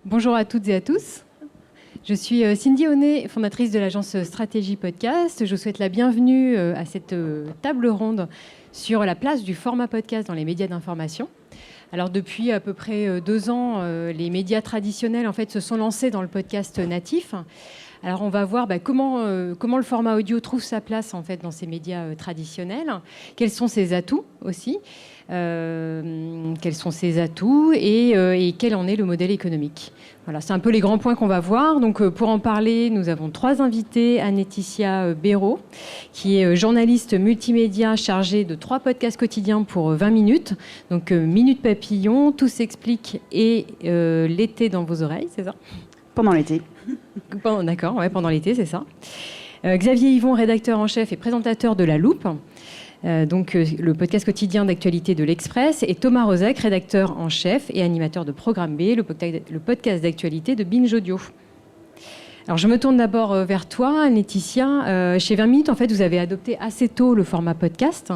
Bonjour à toutes et à tous. Je suis Cindy Honnet, fondatrice de l'agence Stratégie Podcast. Je vous souhaite la bienvenue à cette table ronde sur la place du format podcast dans les médias d'information. Alors depuis à peu près 2 ans, les médias traditionnels en fait, se sont lancés dans le podcast natif. Alors on va voir comment le format audio trouve sa place en fait, dans ces médias traditionnels. Quels sont ses atouts aussi quels sont ses atouts et quel en est le modèle économique. Voilà, c'est un peu les grands points qu'on va voir. Donc, pour en parler, nous avons 3 invités. Anne-Laetitia Béraud, qui est journaliste multimédia chargée de 3 podcasts quotidiens pour 20 minutes. Donc, Minute Papillon, Tout s'explique et L'été dans vos oreilles, c'est ça ? Pendant l'été. D'accord, ouais, pendant l'été, c'est ça. Xavier Yvon, rédacteur en chef et présentateur de La Loupe. Le podcast quotidien d'actualité de l'Express, et Thomas Rozek, rédacteur en chef et animateur de Programme B, le podcast d'actualité de Binge Audio. Alors je me tourne d'abord vers toi, Laetitia. Chez 20 minutes, en fait, vous avez adopté assez tôt le format podcast.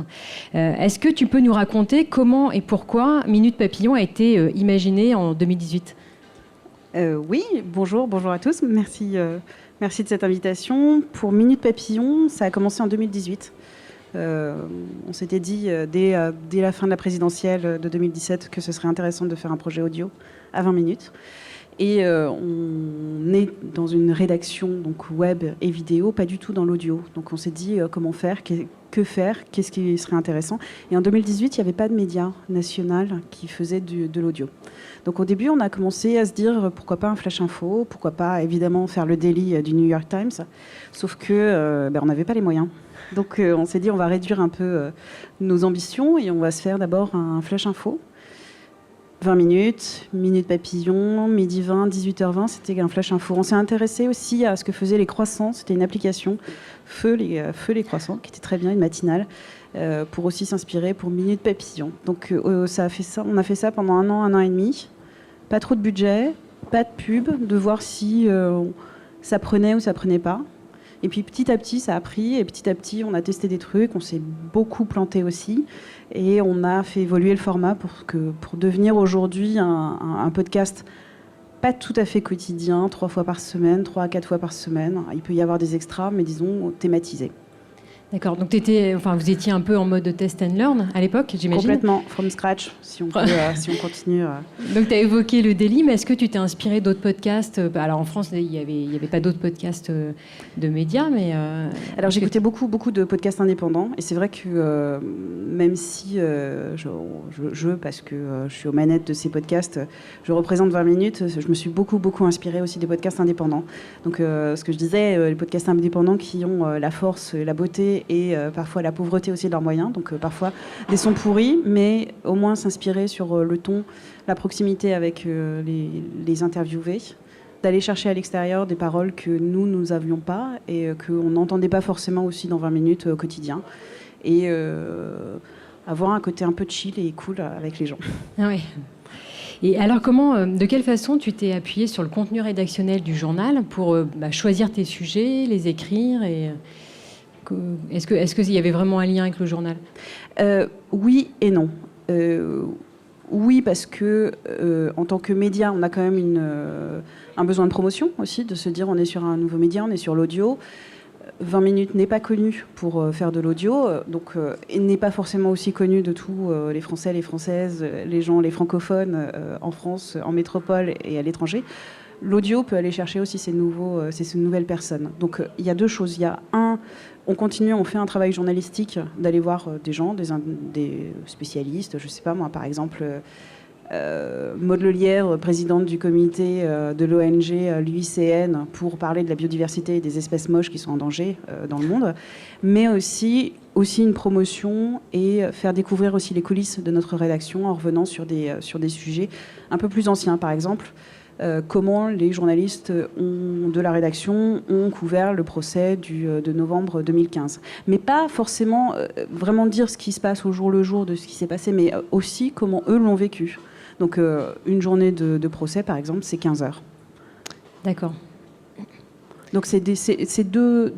Est-ce que tu peux nous raconter comment et pourquoi Minute Papillon a été imaginé en 2018 ? Oui, bonjour à tous. Merci de cette invitation. Pour Minute Papillon, ça a commencé en 2018. On s'était dit dès la fin de la présidentielle de 2017 que ce serait intéressant de faire un projet audio à 20 minutes. Et on est dans une rédaction donc web et vidéo, pas du tout dans l'audio. Donc on s'est dit comment faire, que faire, qu'est-ce qui serait intéressant. Et en 2018, il n'y avait pas de média national qui faisait de l'audio. Donc au début, on a commencé à se dire pourquoi pas un flash info, pourquoi pas évidemment faire le daily du New York Times. Sauf que on n'avait pas les moyens. Donc on s'est dit on va réduire un peu nos ambitions et on va se faire d'abord un flash info. 20 minutes, Minute Papillon, midi 20, 18h20, c'était un flash info. On s'est intéressé aussi à ce que faisaient les croissants. C'était une application, Feu les croissants, qui était très bien, une matinale, pour aussi s'inspirer pour Minute Papillon. Donc on a fait ça pendant 1 an et demi. Pas trop de budget, pas de pub, de voir si ça prenait ou ça prenait pas. Et puis petit à petit, ça a pris. Et petit à petit, on a testé des trucs. On s'est beaucoup planté aussi. Et on a fait évoluer le format pour devenir aujourd'hui un podcast pas tout à fait quotidien, 3 fois par semaine, 3 à 4 fois par semaine. Il peut y avoir des extras, mais disons thématisés. D'accord, donc vous étiez un peu en mode test and learn à l'époque, j'imagine ? Complètement, from scratch, si on continue. Donc tu as évoqué le daily, mais est-ce que tu t'es inspiré d'autres podcasts ? Alors en France, il n'y avait pas d'autres podcasts de médias, mais... Alors j'écoutais beaucoup de podcasts indépendants, et c'est vrai que même si parce que je suis aux manettes de ces podcasts, je représente 20 minutes, je me suis beaucoup inspirée aussi des podcasts indépendants. Donc ce que je disais, les podcasts indépendants qui ont la force, la beauté, et parfois la pauvreté aussi de leurs moyens, donc parfois des sons pourris, mais au moins s'inspirer sur le ton, la proximité avec les interviewés, d'aller chercher à l'extérieur des paroles que nous n'avions pas et qu'on n'entendait pas forcément aussi dans 20 minutes au quotidien, et avoir un côté un peu chill et cool avec les gens. Ah oui. Et alors, de quelle façon tu t'es appuyé sur le contenu rédactionnel du journal pour choisir tes sujets, les écrire et... Est-ce qu'il y avait vraiment un lien avec le journal ? Oui et non. Oui, parce que en tant que média, on a quand même un besoin de promotion aussi, de se dire on est sur un nouveau média, on est sur l'audio. 20 minutes n'est pas connu pour faire de l'audio, donc il n'est pas forcément aussi connu de tous les Français, les Françaises, les francophones en France, en métropole et à l'étranger. L'audio peut aller chercher aussi ces nouvelles personnes. Donc il y a 2 choses. Il y a on fait un travail journalistique d'aller voir des gens, des spécialistes, je ne sais pas moi, par exemple Maud Lelière, présidente du comité de l'ONG l'UICN, pour parler de la biodiversité et des espèces moches qui sont en danger dans le monde, mais aussi une promotion et faire découvrir aussi les coulisses de notre rédaction en revenant sur des sujets un peu plus anciens, par exemple. Comment les journalistes de la rédaction ont couvert le procès de novembre 2015. Mais pas forcément vraiment dire ce qui se passe au jour le jour de ce qui s'est passé, mais aussi comment eux l'ont vécu. Donc une journée de procès, par exemple, c'est 15 heures. D'accord. Donc c'est deux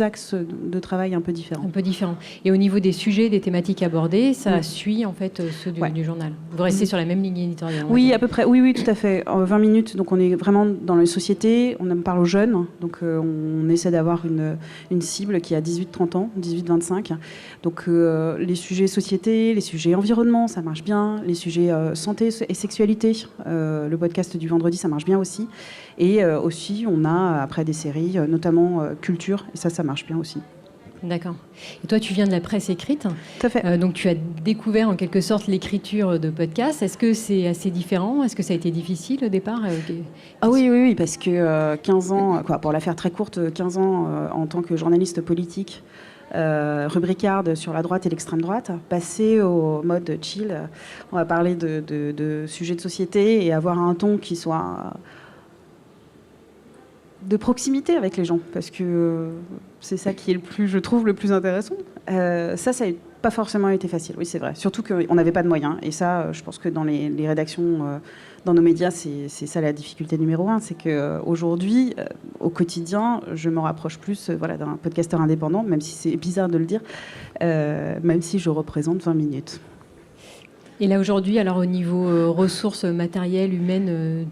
axes de travail un peu différents. Un peu différents. Et au niveau des sujets, des thématiques abordées, ça suit en fait ceux du journal. Vous restez sur la même ligne éditoriale. Oui, à peu près. Oui, tout à fait. En 20 minutes, donc on est vraiment dans les sociétés, on parle aux jeunes, donc on essaie d'avoir une cible qui a 18-30 ans, 18-25. Donc les sujets société, les sujets environnement, ça marche bien. Les sujets santé et sexualité, le podcast du vendredi, ça marche bien aussi. Et aussi, on a après des séries, notamment culture, et ça marche bien aussi. D'accord. Et toi, tu viens de la presse écrite. Tout à fait. Donc, tu as découvert en quelque sorte l'écriture de podcast. Est-ce que c'est assez différent? Est-ce que ça a été difficile au départ? Ah oui, parce que 15 ans, pour la faire très courte, 15 ans en tant que journaliste politique, rubricarde sur la droite et l'extrême droite, passer au mode chill, on va parler de sujets de société et avoir un ton qui soit de proximité avec les gens, parce que c'est ça qui est je trouve le plus intéressant. Ça n'a pas forcément été facile, oui c'est vrai. Surtout qu'on n'avait pas de moyens, et ça, je pense que dans les rédactions, dans nos médias, c'est ça la difficulté numéro 1, c'est qu'aujourd'hui, au quotidien, je me rapproche plus d'un podcasteur indépendant, même si c'est bizarre de le dire, même si je représente 20 minutes. Et là aujourd'hui, alors au niveau ressources matérielles, humaines,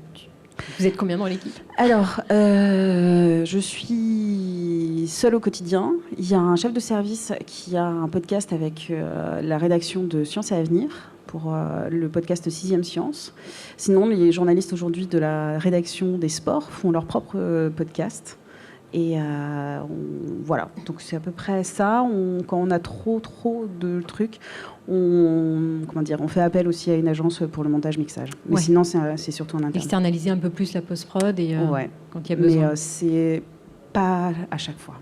vous êtes combien dans l'équipe? Alors, je suis seule au quotidien. Il y a un chef de service qui a un podcast avec la rédaction de Science et Avenir pour le podcast 6e Science. Sinon, les journalistes aujourd'hui de la rédaction des sports font leur propre podcast. Et voilà, donc c'est à peu près ça. Quand on a trop de trucs, on fait appel aussi à une agence pour le montage-mixage. Mais sinon, c'est surtout en interne. Externaliser un peu plus la post-prod et quand il y a besoin. Mais c'est pas à chaque fois.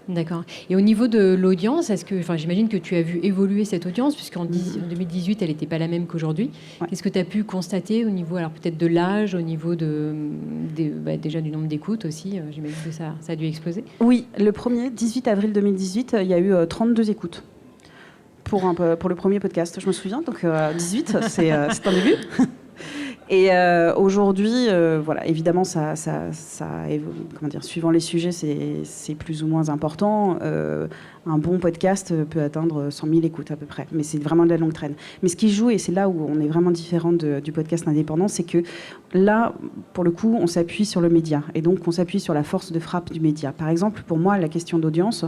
D'accord. Et au niveau de l'audience, j'imagine que tu as vu évoluer cette audience, puisqu'en 2018, elle n'était pas la même qu'aujourd'hui. Ouais. Qu'est-ce que tu as pu constater au niveau, alors peut-être de l'âge, au niveau déjà du nombre d'écoutes aussi? J'imagine que ça a dû exploser. Oui, le 18 avril 2018, il y a eu 32 écoutes pour le premier podcast, je me souviens. Donc 18, c'est un début. Et aujourd'hui, évidemment, suivant les sujets, c'est plus ou moins important. Un bon podcast peut atteindre 100 000 écoutes à peu près, mais c'est vraiment de la longue traîne. Mais ce qui joue, et c'est là où on est vraiment différent du podcast indépendant, c'est que là, pour le coup, on s'appuie sur le média, et donc on s'appuie sur la force de frappe du média. Par exemple, pour moi, la question d'audience,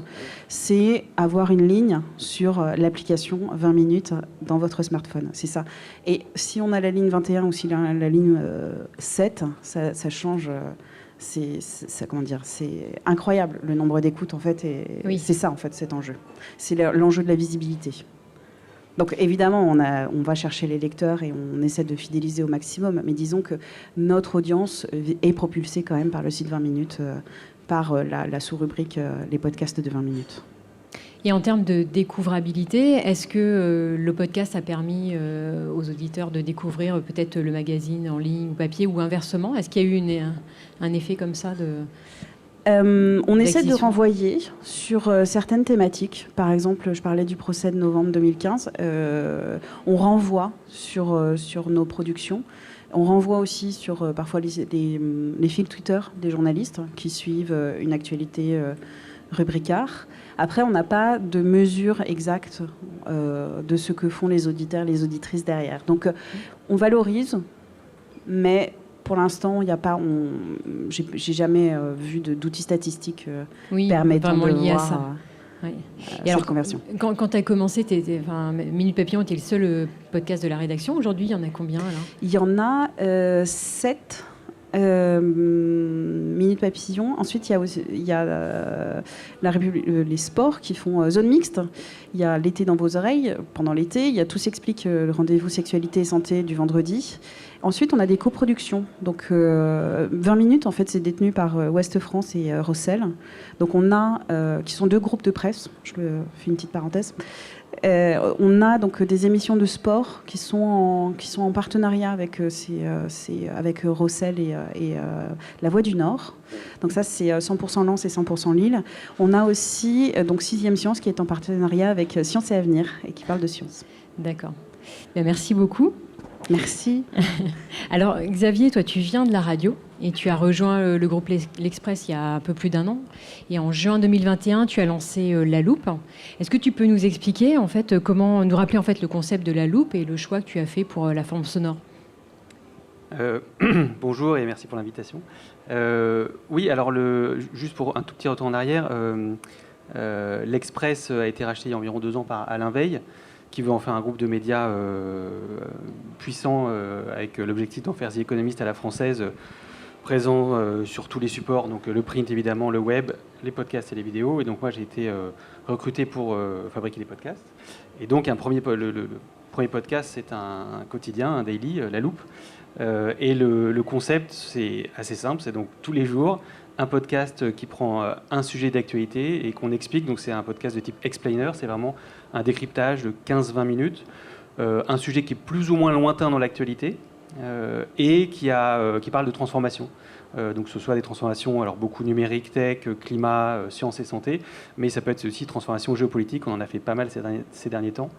c'est avoir une ligne sur l'application 20 minutes dans votre smartphone, c'est ça. Et si on a la ligne 21 ou si la ligne 7, ça change... C'est incroyable le nombre d'écoutes en fait, et c'est ça en fait cet enjeu. C'est l'enjeu de la visibilité. Donc évidemment on va chercher les lecteurs et on essaie de fidéliser au maximum, mais disons que notre audience est propulsée quand même par le site 20 minutes, par la sous-rubrique les podcasts de 20 minutes. Et en termes de découvrabilité, est-ce que le podcast a permis aux auditeurs de découvrir peut-être le magazine en ligne ou papier, ou inversement? Est-ce qu'il y a eu un effet comme ça on essaie de renvoyer sur certaines thématiques. Par exemple, je parlais du procès de novembre 2015. On renvoie sur nos productions. On renvoie aussi sur parfois les fils Twitter des journalistes qui suivent une actualité rubricard. Après, on n'a pas de mesure exacte de ce que font les auditeurs, les auditrices derrière. Donc, on valorise, mais pour l'instant, il n'y a pas. J'ai jamais vu d'outils statistiques permettant de voir ça. cette conversion. Quand tu as commencé, Minute Papillon était le seul podcast de la rédaction. Aujourd'hui, il y en a combien alors? Il y en a 7. Minute Papillon. Ensuite, il y a les sports qui font zone mixte. Il y a l'été dans vos oreilles pendant l'été. Il y a Tout s'explique, le rendez-vous sexualité et santé du vendredi. Ensuite, on a des coproductions. Donc, 20 minutes, en fait, c'est détenu par Ouest France et Rossel. Donc, on a, qui sont deux groupes de presse. Je fais une petite parenthèse. On a donc des émissions de sport qui sont en partenariat avec avec Rossel et La Voix du Nord. Donc ça, c'est 100% Lens et 100% Lille. On a aussi donc 6e Science qui est en partenariat avec Science et Avenir et qui parle de science. D'accord. Bien, merci beaucoup. Merci. Alors Xavier, toi tu viens de la radio et tu as rejoint le groupe L'Express il y a un peu plus d'un an. Et en juin 2021, tu as lancé La Loupe. Est-ce que tu peux nous expliquer en fait comment nous rappeler en fait le concept de La Loupe et le choix que tu as fait pour la forme sonore? Bonjour et merci pour l'invitation. Oui, alors juste pour un tout petit retour en arrière, l'Express a été racheté il y a environ 2 ans par Alain Veil, qui veut en faire un groupe de médias puissant avec l'objectif d'en faire The Economist à la française, présent sur tous les supports, donc le print évidemment, le web, les podcasts et les vidéos. Et donc moi j'ai été recruté pour fabriquer des podcasts. Et donc le premier podcast, c'est un quotidien, un daily, La Loupe. Et le concept, c'est assez simple, c'est donc tous les jours un podcast qui prend un sujet d'actualité et qu'on explique. Donc c'est un podcast de type explainer, c'est vraiment un décryptage de 15-20 minutes, un sujet qui est plus ou moins lointain dans l'actualité et qui parle de transformation. Donc que ce soit des transformations, alors beaucoup numériques, tech, climat, sciences et santé, mais ça peut être aussi transformation géopolitique, on en a fait pas mal ces derniers temps.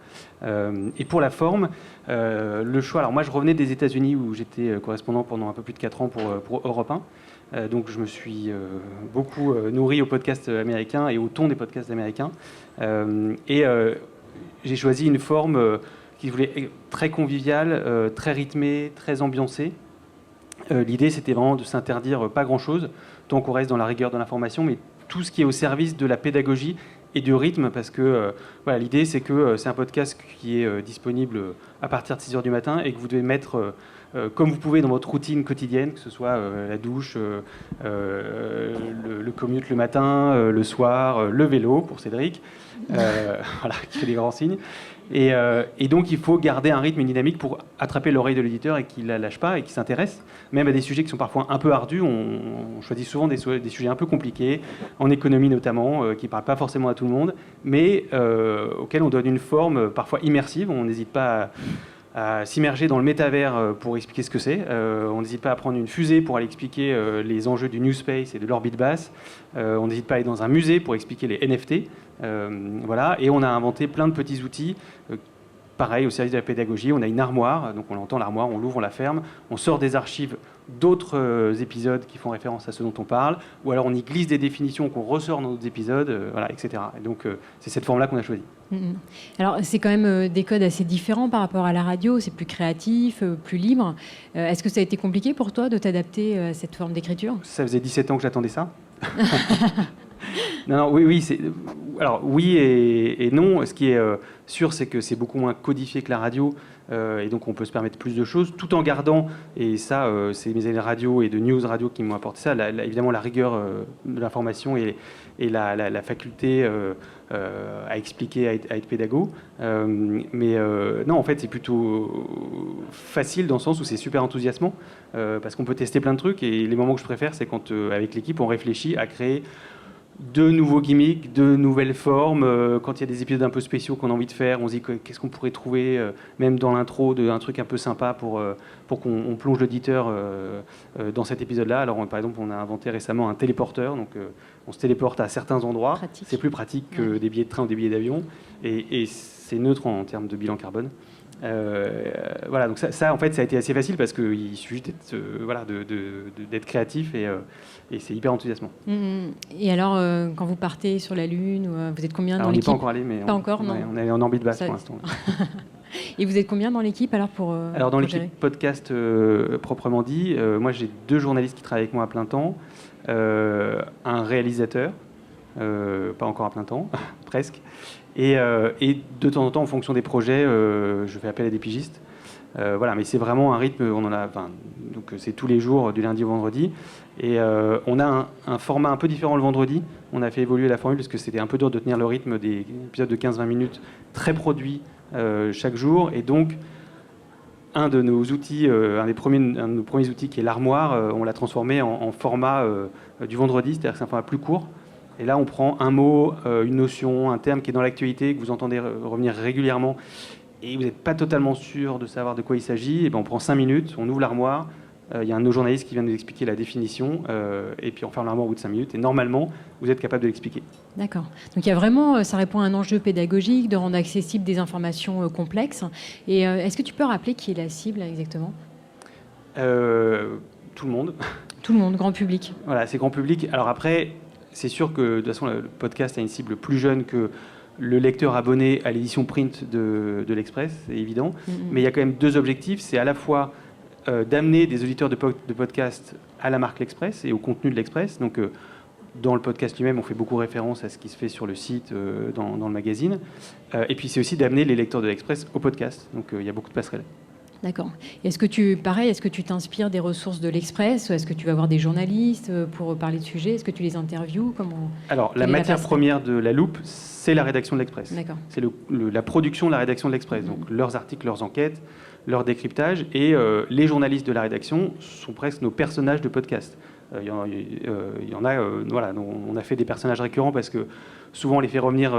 Et pour la forme, le choix, alors moi je revenais des États-Unis où j'étais correspondant pendant un peu plus de 4 ans pour Europe 1. Donc je me suis beaucoup nourri aux podcasts américains et au ton des podcasts américains. Et j'ai choisi une forme qui voulait être très conviviale, très rythmée, très ambiancée. L'idée, c'était vraiment de s'interdire pas grand-chose, tant qu'on reste dans la rigueur de l'information, mais tout ce qui est au service de la pédagogie et du rythme, parce que voilà, l'idée, c'est que c'est un podcast qui est disponible à partir de 6h du matin et que vous devez mettre comme vous pouvez dans votre routine quotidienne, que ce soit la douche, le commute le matin, le soir, le vélo pour Cédric, voilà, qui fait des grands signes. Et donc, il faut garder un rythme, une dynamique pour attraper l'oreille de l'éditeur et qu'il ne la lâche pas et qu'il s'intéresse, même à des sujets qui sont parfois un peu ardus. On choisit souvent des sujets un peu compliqués, en économie notamment, qui ne parlent pas forcément à tout le monde, mais auxquels on donne une forme parfois immersive. On n'hésite pas à s'immerger dans le métavers pour expliquer ce que c'est. On n'hésite pas à prendre une fusée pour aller expliquer les enjeux du New Space et de l'orbite basse. On n'hésite pas à aller dans un musée pour expliquer les NFT. Voilà. Et on a inventé plein de petits outils, pareil, au service de la pédagogie. On a une armoire, donc on entend l'armoire, on l'ouvre, on la ferme, on sort des archives d'autres épisodes qui font référence à ce dont on parle, ou alors on y glisse des définitions qu'on ressort dans d'autres épisodes, voilà, etc. Et donc c'est cette forme-là qu'on a choisie. Alors c'est quand même des codes assez différents par rapport à la radio, c'est plus créatif, plus libre. Est-ce que ça a été compliqué pour toi de t'adapter à cette forme d'écriture? Ça faisait 17 ans que j'attendais ça. Non, oui, alors oui et non. Ce qui est sûr, c'est que c'est beaucoup moins codifié que la radio, et donc on peut se permettre plus de choses, tout en gardant, et ça, c'est mes années radio et de news radio qui m'ont apporté ça, évidemment la rigueur de l'information et la faculté à expliquer, à être pédago. Mais non, en fait, c'est plutôt facile dans le sens où c'est super enthousiasmant, parce qu'on peut tester plein de trucs, et les moments que je préfère, c'est quand, avec l'équipe, on réfléchit à créer de nouveaux gimmicks, de nouvelles formes. Quand il y a des épisodes un peu spéciaux qu'on a envie de faire, on se dit qu'est-ce qu'on pourrait trouver, même dans l'intro, un truc un peu sympa pour qu'on plonge l'auditeur dans cet épisode-là. Alors, par exemple, on a inventé récemment un téléporteur. Donc, on se téléporte à certains endroits. Pratique. C'est plus pratique que des billets de train ou des billets d'avion. Et c'est neutre en termes de bilan carbone. Voilà, donc ça, en fait, ça a été assez facile parce qu'il suffit d'être créatif et c'est hyper enthousiasmant. Et alors, quand vous partez sur la Lune, vous êtes combien dans l'équipe? On n'est pas encore allé, mais pas encore, non. On est en orbite basse pour l'instant. Et vous êtes combien dans l'équipe alors Alors dans l'équipe podcast proprement dit, moi j'ai 2 journalistes qui travaillent avec moi à plein temps, un réalisateur, pas encore à plein temps, presque. Et de temps en temps, en fonction des projets, je fais appel à des pigistes. Voilà, mais c'est vraiment un rythme. Donc c'est tous les jours, du lundi au vendredi. Et on a un format un peu différent le vendredi. On a fait évoluer la formule parce que c'était un peu dur de tenir le rythme des épisodes de 15-20 minutes très produits chaque jour. Et donc, un de nos outils, un de nos premiers outils qui est l'armoire, on l'a transformé en format du vendredi, c'est-à-dire que c'est un format plus court. Et là, on prend un mot, une notion, un terme qui est dans l'actualité, que vous entendez revenir régulièrement, et vous n'êtes pas totalement sûr de savoir de quoi il s'agit. Et ben, on prend 5 minutes, on ouvre l'armoire, Il y a un de nos journalistes qui vient nous expliquer la définition, et puis on ferme l'armoire au bout de 5 minutes. Et normalement, vous êtes capable de l'expliquer. D'accord. Donc il y a vraiment, ça répond à un enjeu pédagogique de rendre accessibles des informations complexes. Et est-ce que tu peux rappeler qui est la cible exactement ? Tout le monde. Tout le monde, grand public. Voilà, c'est grand public. Alors après, c'est sûr que de toute façon, le podcast a une cible plus jeune que le lecteur abonné à l'édition print de l'Express, c'est évident. Mais il y a quand même 2 objectifs. C'est à la fois d'amener des auditeurs de podcast à la marque L'Express et au contenu de l'Express. Donc, dans le podcast lui-même, on fait beaucoup référence à ce qui se fait sur le site, dans le magazine. Et puis, c'est aussi d'amener les lecteurs de l'Express au podcast. Donc, il y a beaucoup de passerelles. D'accord. Est-ce que tu t'inspires des ressources de l'Express ? Est-ce que tu vas voir des journalistes pour parler de sujets ? Est-ce que tu les interviews ? Alors, la matière première de La Loupe, c'est la rédaction de l'Express. D'accord. C'est la production de la rédaction de l'Express. Donc, leurs articles, leurs enquêtes, leur décryptage. Et les journalistes de la rédaction sont presque nos personnages de podcast. Il y en a, voilà, on a fait des personnages récurrents parce que souvent on les fait revenir,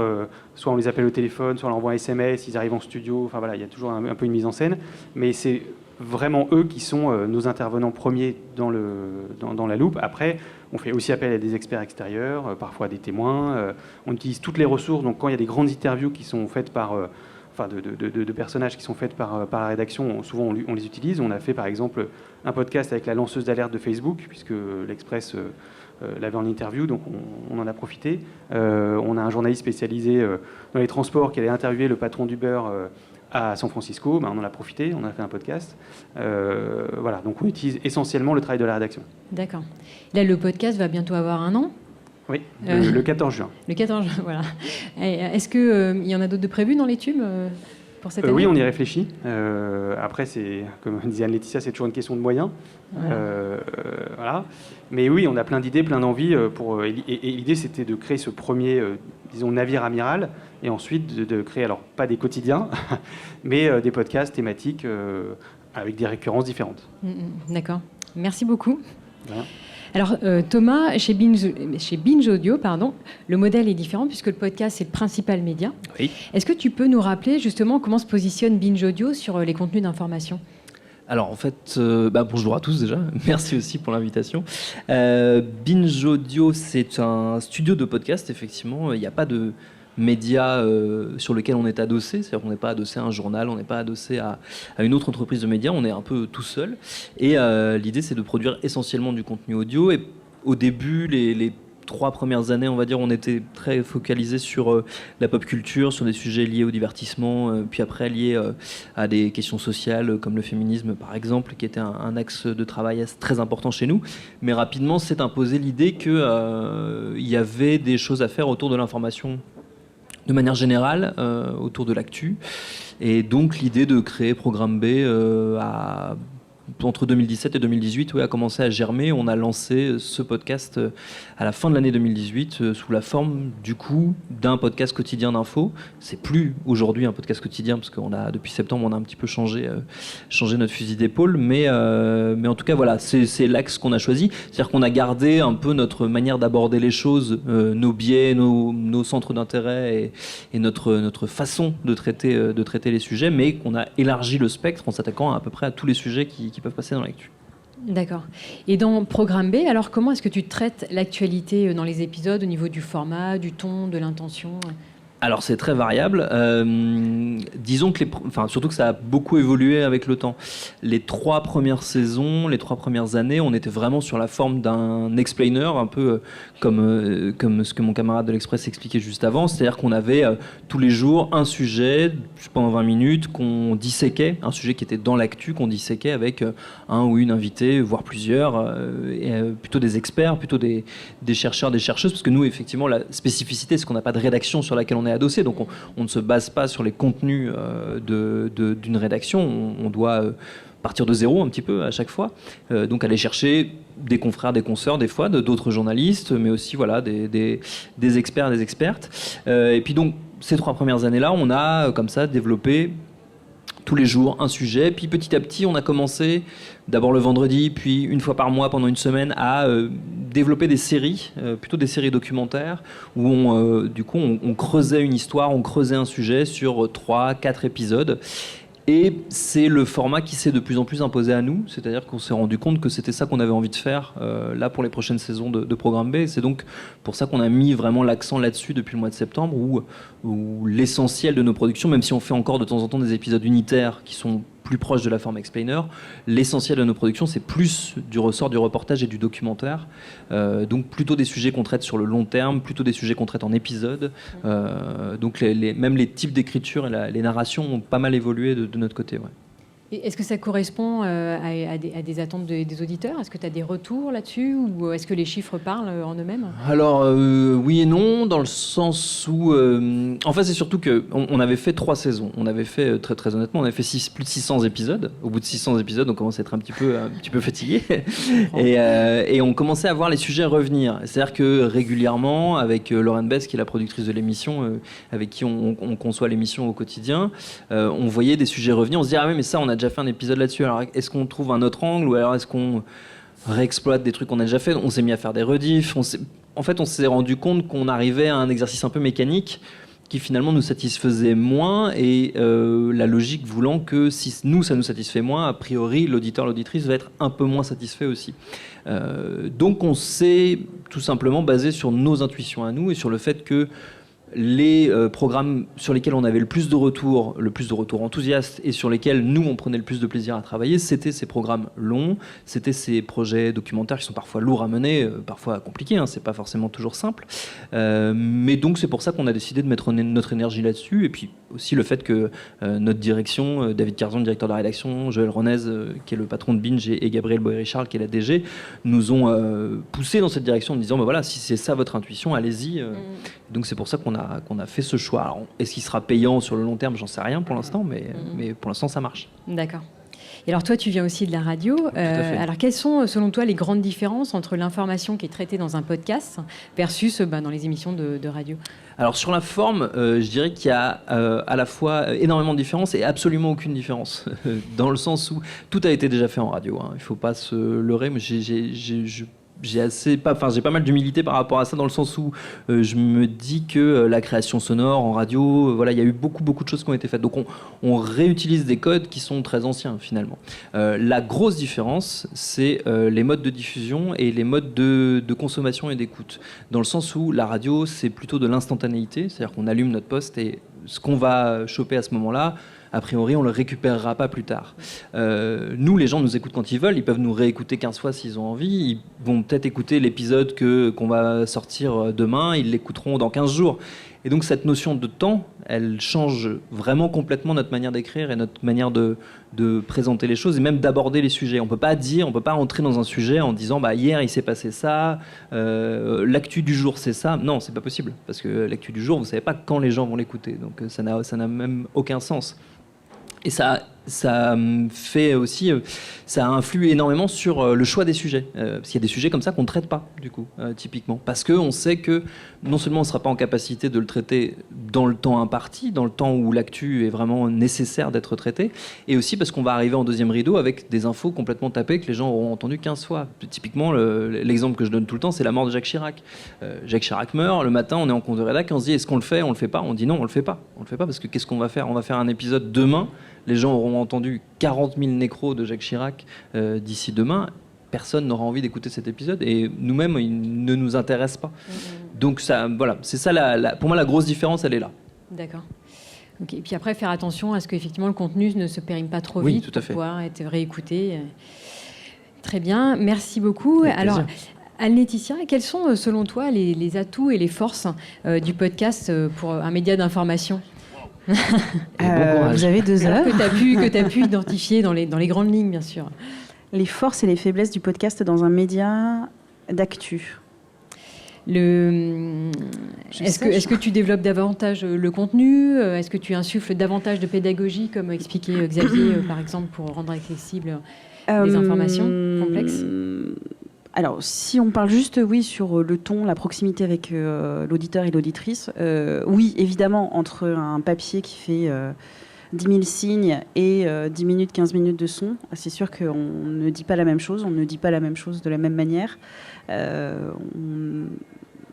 soit on les appelle au téléphone, soit on leur envoie un SMS, ils arrivent en studio, enfin voilà, il y a toujours un peu une mise en scène, mais c'est vraiment eux qui sont nos intervenants premiers dans la loupe. Après, on fait aussi appel à des experts extérieurs, parfois des témoins, on utilise toutes les ressources, donc quand il y a des grandes interviews qui sont faites par... de personnages qui sont faites par la rédaction, souvent on les utilise. On a fait par exemple un podcast avec la lanceuse d'alerte de Facebook, puisque l'Express l'avait en interview, donc on en a profité. On a un journaliste spécialisé dans les transports qui allait interviewer le patron d'Uber à San Francisco, on en a profité, on a fait un podcast. Voilà, donc on utilise essentiellement le travail de la rédaction. D'accord. Là, le podcast va bientôt avoir 1 an. Oui, le 14 juin. Le 14 juin, voilà. Est-ce qu'il y en a d'autres de prévus dans les tubes pour cette année ? Oui, on y réfléchit. Après, comme disait Anne-Laetitia, c'est toujours une question de moyens. Voilà. Mais oui, on a plein d'idées, plein d'envies. Et l'idée, c'était de créer ce premier, disons, navire amiral, et ensuite de créer, alors pas des quotidiens, mais des podcasts thématiques avec des récurrences différentes. D'accord. Merci beaucoup. Voilà. Alors Thomas, chez Binge Audio, le modèle est différent puisque le podcast c'est le principal média. Oui. Est-ce que tu peux nous rappeler justement comment se positionne Binge Audio sur les contenus d'information ? Alors en fait, bonjour à tous déjà, merci aussi pour l'invitation. Binge Audio, c'est un studio de podcast, effectivement, il n'y a pas de média sur lequel on est adossé, c'est-à-dire qu'on n'est pas adossé à un journal, on n'est pas adossé à une autre entreprise de médias, on est un peu tout seul. Et l'idée, c'est de produire essentiellement du contenu audio. Et au début, les 3 premières années, on va dire, on était très focalisé sur la pop culture, sur des sujets liés au divertissement, puis après liés à des questions sociales comme le féminisme, par exemple, qui était un axe de travail très important chez nous. Mais rapidement, s'est imposée l'idée qu'il y avait des choses à faire autour de l'information de manière générale, autour de l'actu. Et donc l'idée de créer Programme B entre 2017 et 2018 a commencé à germer. On a lancé ce podcast à la fin de l'année 2018 sous la forme du coup d'un podcast quotidien d'info. C'est plus aujourd'hui un podcast quotidien parce qu'on a depuis septembre on a un petit peu changé notre fusil d'épaule, mais en tout cas voilà, c'est l'axe qu'on a choisi. C'est-à-dire qu'on a gardé un peu notre manière d'aborder les choses, nos biais, nos centres d'intérêt et notre façon de traiter les sujets, mais qu'on a élargi le spectre en s'attaquant à peu près à tous les sujets qui peuvent passer dans l'actu. D'accord. Et dans Programme B, alors comment est-ce que tu traites l'actualité dans les épisodes au niveau du format, du ton, de l'intention ? Alors c'est très variable. Disons que surtout que ça a beaucoup évolué avec le temps. Les 3 premières saisons, les 3 premières années, on était vraiment sur la forme d'un explainer, un peu comme ce que mon camarade de l'Express expliquait juste avant. C'est-à-dire qu'on avait tous les jours un sujet pendant 20 minutes qu'on disséquait, un sujet qui était dans l'actu qu'on disséquait avec un ou une invitée, voire plusieurs, plutôt des experts, plutôt des chercheurs, des chercheuses, parce que nous effectivement la spécificité c'est qu'on n'a pas de rédaction sur laquelle on est adossé, donc on ne se base pas sur les contenus d'une rédaction, on doit partir de zéro un petit peu à chaque fois, donc aller chercher des confrères, des consoeurs des fois, d'autres journalistes, mais aussi voilà, des experts, des expertes. Et puis donc ces 3 premières années-là, on a comme ça développé tous les jours un sujet, puis petit à petit on a commencé d'abord le vendredi, puis une fois par mois pendant une semaine à développer des séries, plutôt des séries documentaires où on creusait une histoire, on creusait un sujet sur 3-4 épisodes. Et c'est le format qui s'est de plus en plus imposé à nous, c'est-à-dire qu'on s'est rendu compte que c'était ça qu'on avait envie de faire là pour les prochaines saisons de Programme B. C'est donc pour ça qu'on a mis vraiment l'accent là-dessus depuis le mois de septembre, où l'essentiel de nos productions, même si on fait encore de temps en temps des épisodes unitaires qui sont plus proches de la forme explainer, l'essentiel de nos productions, c'est plus du ressort du reportage et du documentaire. Donc plutôt des sujets qu'on traite sur le long terme, plutôt des sujets qu'on traite en épisode. Donc même les types d'écriture et les narrations ont pas mal évolué de notre côté. Ouais. Et est-ce que ça correspond à des attentes des auditeurs? Est-ce que tu as des retours là-dessus ou est-ce que les chiffres parlent en eux-mêmes? Alors oui et non, dans le sens où... en fait, c'est surtout qu'on avait fait 3 saisons. On avait fait, très, très honnêtement, on avait fait plus de 600 épisodes. Au bout de 600 épisodes, on commence à être un petit peu fatigué. Et on commençait à voir les sujets revenir. C'est-à-dire que régulièrement, avec Lauren Bess, qui est la productrice de l'émission, avec qui on conçoit l'émission au quotidien, on voyait des sujets revenir. On se disait, ah oui, mais ça, on a déjà fait un épisode là-dessus, alors est-ce qu'on trouve un autre angle ou alors est-ce qu'on réexploite des trucs qu'on a déjà fait? On s'est mis à faire des rediffs, en fait on s'est rendu compte qu'on arrivait à un exercice un peu mécanique qui finalement nous satisfaisait moins et la logique voulant que si ça nous satisfait moins, a priori l'auditeur, l'auditrice va être un peu moins satisfait aussi. Donc on s'est tout simplement basé sur nos intuitions à nous et sur le fait que les programmes sur lesquels on avait le plus de retours enthousiastes et sur lesquels nous on prenait le plus de plaisir à travailler, c'était ces programmes longs, c'était ces projets documentaires qui sont parfois lourds à mener, parfois compliqués, hein, c'est pas forcément toujours simple, mais donc c'est pour ça qu'on a décidé de mettre notre énergie là-dessus, et puis aussi le fait que notre direction, David Carzon, le directeur de la rédaction, Joël Ronez, qui est le patron de Binge, et Gabriel Boy-Richard, qui est la DG, nous ont poussé dans cette direction en disant bah voilà, si c'est ça votre intuition, allez-y. Donc c'est pour ça qu'on a fait ce choix. Alors, est-ce qu'il sera payant sur le long terme? J'en sais rien pour l'instant, mais pour l'instant ça marche. D'accord. Et alors toi, tu viens aussi de la radio. Alors quelles sont, selon toi, les grandes différences entre l'information qui est traitée dans un podcast versus dans les émissions de radio? Alors sur la forme, je dirais qu'il y a à la fois énormément de différences et absolument aucune différence. Dans le sens où tout a été déjà fait en radio. Hein. Il ne faut pas se leurrer, mais j'ai pas mal d'humilité par rapport à ça, dans le sens où je me dis que la création sonore en radio, voilà, il y a eu beaucoup de choses qui ont été faites. Donc on réutilise des codes qui sont très anciens finalement. La grosse différence, c'est les modes de diffusion et les modes de consommation et d'écoute. Dans le sens où la radio, c'est plutôt de l'instantanéité, c'est-à-dire qu'on allume notre poste et ce qu'on va choper à ce moment-là, a priori, on ne le récupérera pas plus tard. Nous, les gens nous écoutent quand ils veulent. Ils peuvent nous réécouter 15 fois s'ils ont envie. Ils vont peut-être écouter l'épisode qu'on va sortir demain. Ils l'écouteront dans 15 jours. Et donc, cette notion de temps, elle change vraiment complètement notre manière d'écrire et notre manière de présenter les choses et même d'aborder les sujets. On peut pas entrer dans un sujet en disant hier, il s'est passé ça, l'actu du jour, c'est ça. Non, c'est pas possible. Parce que l'actu du jour, vous savez pas quand les gens vont l'écouter. Donc, ça n'a même aucun sens. Et ça fait aussi, ça influe énormément sur le choix des sujets. Parce qu'il y a des sujets comme ça qu'on ne traite pas, du coup, typiquement. Parce qu'on sait que non seulement on ne sera pas en capacité de le traiter dans le temps imparti, dans le temps où l'actu est vraiment nécessaire d'être traité, et aussi parce qu'on va arriver en deuxième rideau avec des infos complètement tapées que les gens auront entendues 15 fois. Typiquement, l'exemple que je donne tout le temps, c'est la mort de Jacques Chirac. Jacques Chirac meurt, le matin, on est en compte de rédac, et on se dit, est-ce qu'on le fait, on le fait pas? On dit non, on le fait pas. On le fait pas parce que qu'est-ce qu'on va faire? On va faire un épisode demain. Les gens auront entendu 40 000 nécros de Jacques Chirac d'ici demain. Personne n'aura envie d'écouter cet épisode et nous-mêmes, il ne nous intéresse pas. Donc ça, voilà, c'est ça. Pour moi, la grosse différence, elle est là. D'accord. Okay. Et puis après, faire attention à ce qu'effectivement le contenu ne se périme pas trop tout vite à pour fait. pouvoir être réécouté. Très bien, merci beaucoup. Avec Alors, plaisir. Anne-Laetitia, quels sont selon toi les atouts et les forces du podcast pour un média d'information? Vous avez 2 heures. Que tu as pu identifier dans les grandes lignes, bien sûr. Les forces et les faiblesses du podcast dans un média d'actu. Est-ce que tu développes davantage le contenu? Est-ce que tu insuffles davantage de pédagogie, comme expliquait Xavier, par exemple, pour rendre accessibles des informations complexes? Alors, si on parle juste, sur le ton, la proximité avec l'auditeur et l'auditrice, oui, évidemment, entre un papier qui fait 10 000 signes et 10 minutes, 15 minutes de son, c'est sûr qu'on ne dit pas la même chose, on ne dit pas la même chose de la même manière.